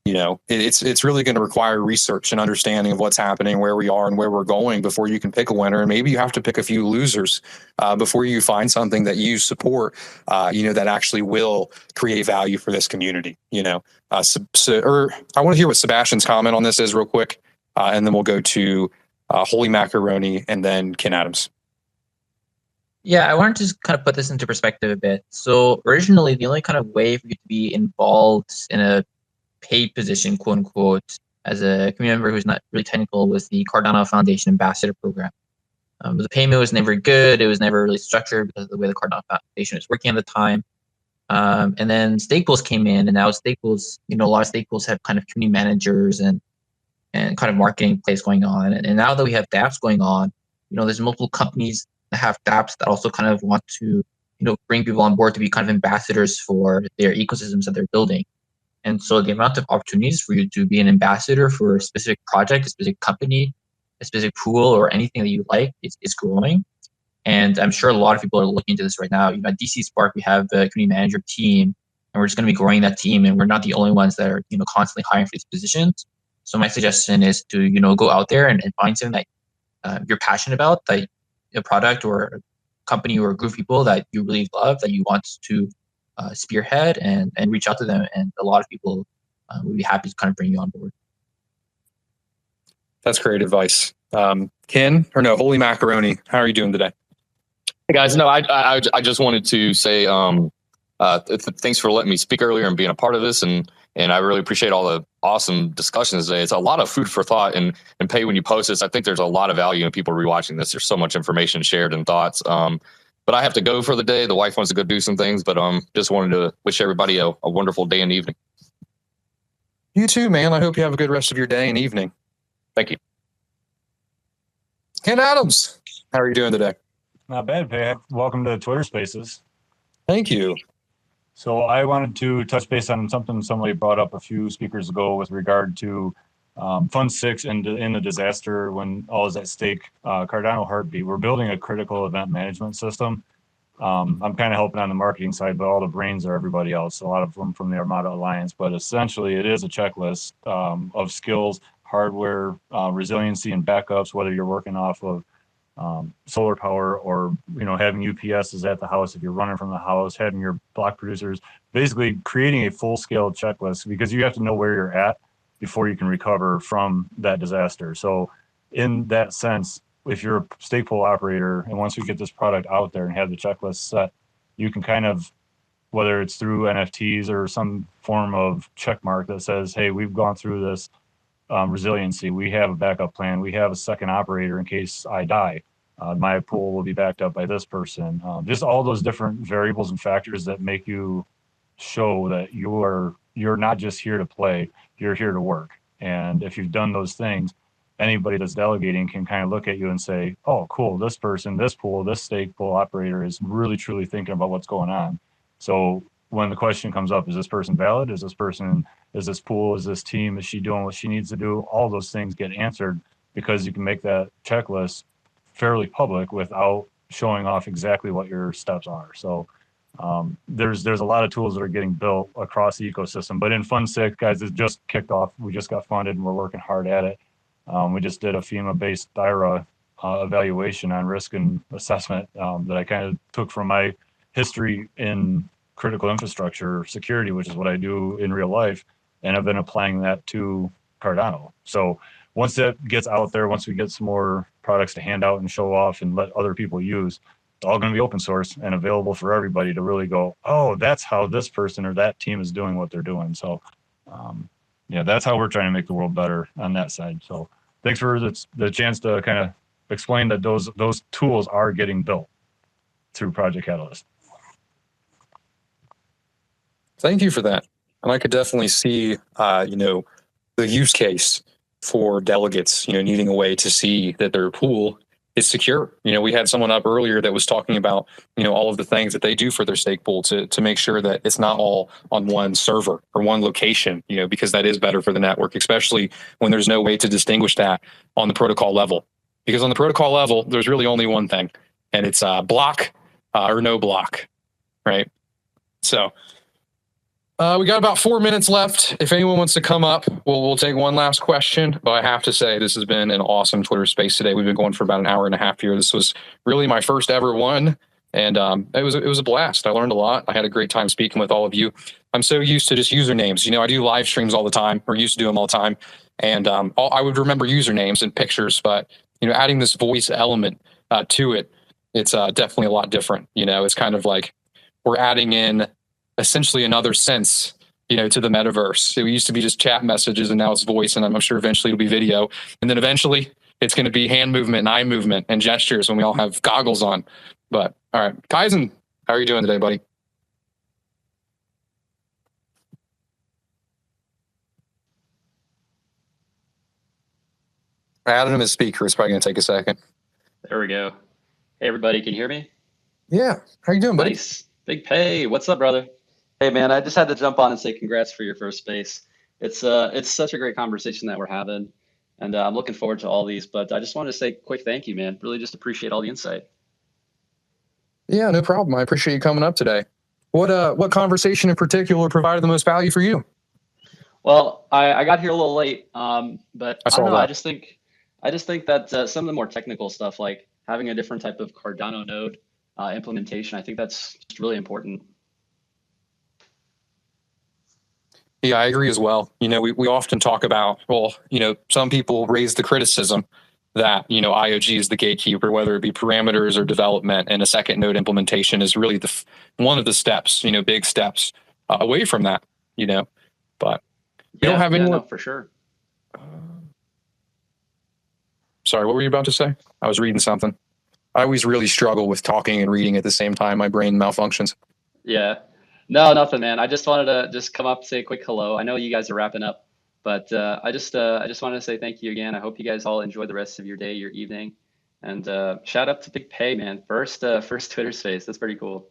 It's really going to require research and understanding of what's happening, where we are, and where we're going before you can pick a winner. And maybe you have to pick a few losers before you find something that you support. That actually will create value for this community. I want to hear what Sebastian's comment on this is real quick, and then we'll go to Holy Macaroni and then Ken Adams. Yeah, I wanted to just kind of put this into perspective a bit. So originally, the only kind of way for you to be involved in a paid position, quote unquote, as a community member who's not really technical was the Cardano Foundation Ambassador Program. The payment was never good. It was never really structured because of the way the Cardano Foundation was working at the time. And then Staples came in, and now Staples, a lot of Staples have kind of community managers and kind of marketing plays going on. And now that we have dApps going on, there's multiple companies that have dApps that also kind of want to, bring people on board to be kind of ambassadors for their ecosystems that they're building. And so the amount of opportunities for you to be an ambassador for a specific project, a specific company, a specific pool, or anything that you like is growing. And I'm sure a lot of people are looking into this right now. At dcSpark, we have a community manager team, and we're just going to be growing that team. And we're not the only ones that are, constantly hiring for these positions. So my suggestion is to, go out there and find something that you're passionate about, that a product or a company or a group of people that you really love, that you want to spearhead and reach out to them. And a lot of people would be happy to kind of bring you on board. That's great advice. Ken, Holy Macaroni, how are you doing today? Hey guys, no, I just wanted to say thanks for letting me speak earlier and being a part of this, and I really appreciate all the awesome discussions today. It's a lot of food for thought, and Pay, when you post this, I think there's a lot of value in people rewatching this. There's so much information shared and thoughts. But I have to go for the day. The wife wants to go do some things, but just wanted to wish everybody a wonderful day and evening. You too, man. I hope you have a good rest of your day and evening. Thank you. Ken Adams, how are you doing today? Not bad, Pay. Welcome to Twitter Spaces. Thank you. So I wanted to touch base on something somebody brought up a few speakers ago with regard to Fund 6 and in the disaster when all is at stake, Cardano Heartbeat. We're building a critical event management system. I'm kind of helping on the marketing side, but all the brains are everybody else, a lot of them from the Armada Alliance. But essentially, it is a checklist of skills, hardware, resiliency, and backups, whether you're working off of solar power or having UPSs at the house if you're running from the house, having your block producers, basically creating a full-scale checklist, because you have to know where you're at before you can recover from that disaster. So in that sense, if you're a Stakepool operator, and once we get this product out there and have the checklist set, you can kind of whether it's through NFTs or some form of check mark that says, hey, we've gone through this resiliency. We have a backup plan. We have a second operator in case I die. My pool will be backed up by this person. Just all those different variables and factors that make you show that you're not just here to play, you're here to work. And if you've done those things, anybody that's delegating can kind of look at you and say, oh, cool, this person, this pool, this stake pool operator is really, truly thinking about what's going on. So when the question comes up, is this person valid? Is this pool, is this team, is she doing what she needs to do? All those things get answered because you can make that checklist fairly public without showing off exactly what your steps are. So there's a lot of tools that are getting built across the ecosystem. But in Fund 6, guys, it just kicked off. We just got funded and we're working hard at it. We just did a FEMA-based DIRA evaluation on risk and assessment that I kind of took from my history in critical infrastructure security, which is what I do in real life, and I've been applying that to Cardano. So once that gets out there, once we get some more products to hand out and show off and let other people use, it's all going to be open source and available for everybody to really go, oh, that's how this person or that team is doing what they're doing. So yeah, that's how we're trying to make the world better on that side. So thanks for the chance to kind of explain that those tools are getting built through Project Catalyst. Thank you for that. And I could definitely see, the use case for delegates, needing a way to see that their pool is secure. We had someone up earlier that was talking about, all of the things that they do for their stake pool to make sure that it's not all on one server or one location, because that is better for the network, especially when there's no way to distinguish that on the protocol level. Because on the protocol level, there's really only one thing, and it's block or no block, right? So we got about 4 minutes left. If anyone wants to come up, we'll take one last question. But I have to say, this has been an awesome Twitter space today. We've been going for about an hour and a half here. This was really my first ever one, and it was a blast. I learned a lot. I had a great time speaking with all of you. I'm so used to just usernames. I do live streams all the time, or used to do them all the time, and I would remember usernames and pictures. But adding this voice element to it, it's definitely a lot different. It's kind of like we're adding in essentially another sense, to the metaverse. It used to be just chat messages, and now it's voice, and I'm sure eventually it'll be video. And then eventually it's going to be hand movement and eye movement and gestures when we all have goggles on. But all right, Kaizen, how are you doing today, buddy? I added him as speaker. It's probably going to take a second. There we go. Hey, everybody, can you hear me? Yeah. How you doing, buddy? Nice. Big Pay. What's up, brother? Hey, man, I just had to jump on and say congrats for your first space. It's such a great conversation that we're having, and I'm looking forward to all these. But I just wanted to say a quick thank you, man. Really just appreciate all the insight. Yeah, no problem. I appreciate you coming up today. What conversation in particular provided the most value for you? Well, I got here a little late, but I don't know. that. I just think that some of the more technical stuff, like having a different type of Cardano node implementation, I think that's just really important. Yeah, I agree as well. We often talk about, some people raise the criticism that, IOG is the gatekeeper, whether it be parameters or development, and a second node implementation is really one of the steps, big steps away from that, but we don't have anyone. No, for sure. Sorry, what were you about to say? I was reading something. I always really struggle with talking and reading at the same time. My brain malfunctions. Yeah. No, nothing, man. I just wanted to just come up, say a quick hello. I know you guys are wrapping up, but I just wanted to say thank you again. I hope you guys all enjoy the rest of your day, your evening, and shout out to Big Pay, man. First Twitter space. That's pretty cool.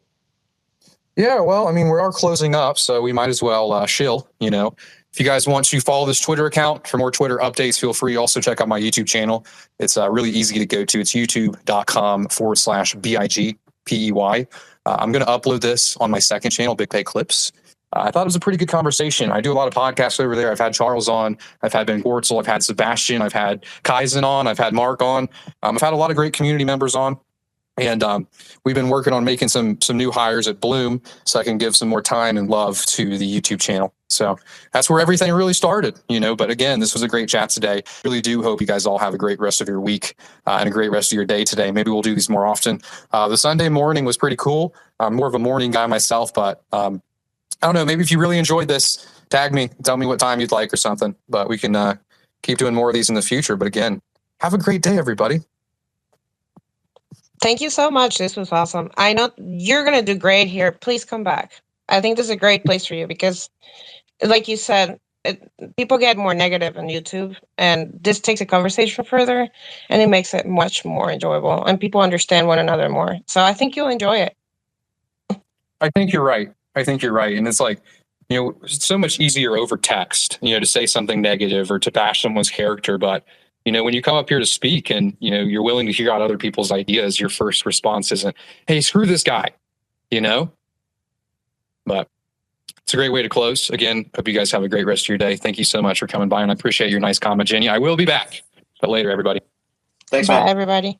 Yeah, well, we are closing up, so we might as well shill. If you guys want to follow this Twitter account for more Twitter updates, feel free. Also check out my YouTube channel. It's really easy to go to. It's youtube.com/BIGPEY. I'm going to upload this on my second channel, Big Pay Clips. I thought it was a pretty good conversation. I do a lot of podcasts over there. I've had Charles on. I've had Ben Gortzel. I've had Sebastien. I've had Kaizen on. I've had Mark on. I've had a lot of great community members on. And we've been working on making some new hires at Bloom so I can give some more time and love to the YouTube channel. So that's where everything really started, But again, this was a great chat today. Really do hope you guys all have a great rest of your week and a great rest of your day today. Maybe we'll do these more often. The Sunday morning was pretty cool. I'm more of a morning guy myself, but I don't know. Maybe if you really enjoyed this, tag me, tell me what time you'd like or something. But we can keep doing more of these in the future. But again, have a great day, everybody. Thank you so much. This was awesome. I know you're going to do great here. Please come back. I think this is a great place for you because, like you said, people get more negative on YouTube, and this takes a conversation further, and it makes it much more enjoyable, and people understand one another more. So I think you'll enjoy it. I think you're right. And it's like, it's so much easier over text, to say something negative or to bash someone's character. But when you come up here to speak and, you're willing to hear out other people's ideas, your first response isn't, hey, screw this guy, But it's a great way to close. Again, hope you guys have a great rest of your day. Thank you so much for coming by, and I appreciate your nice comment, Jenny. I will be back. But later, everybody. Thanks, Bye, man. everybody.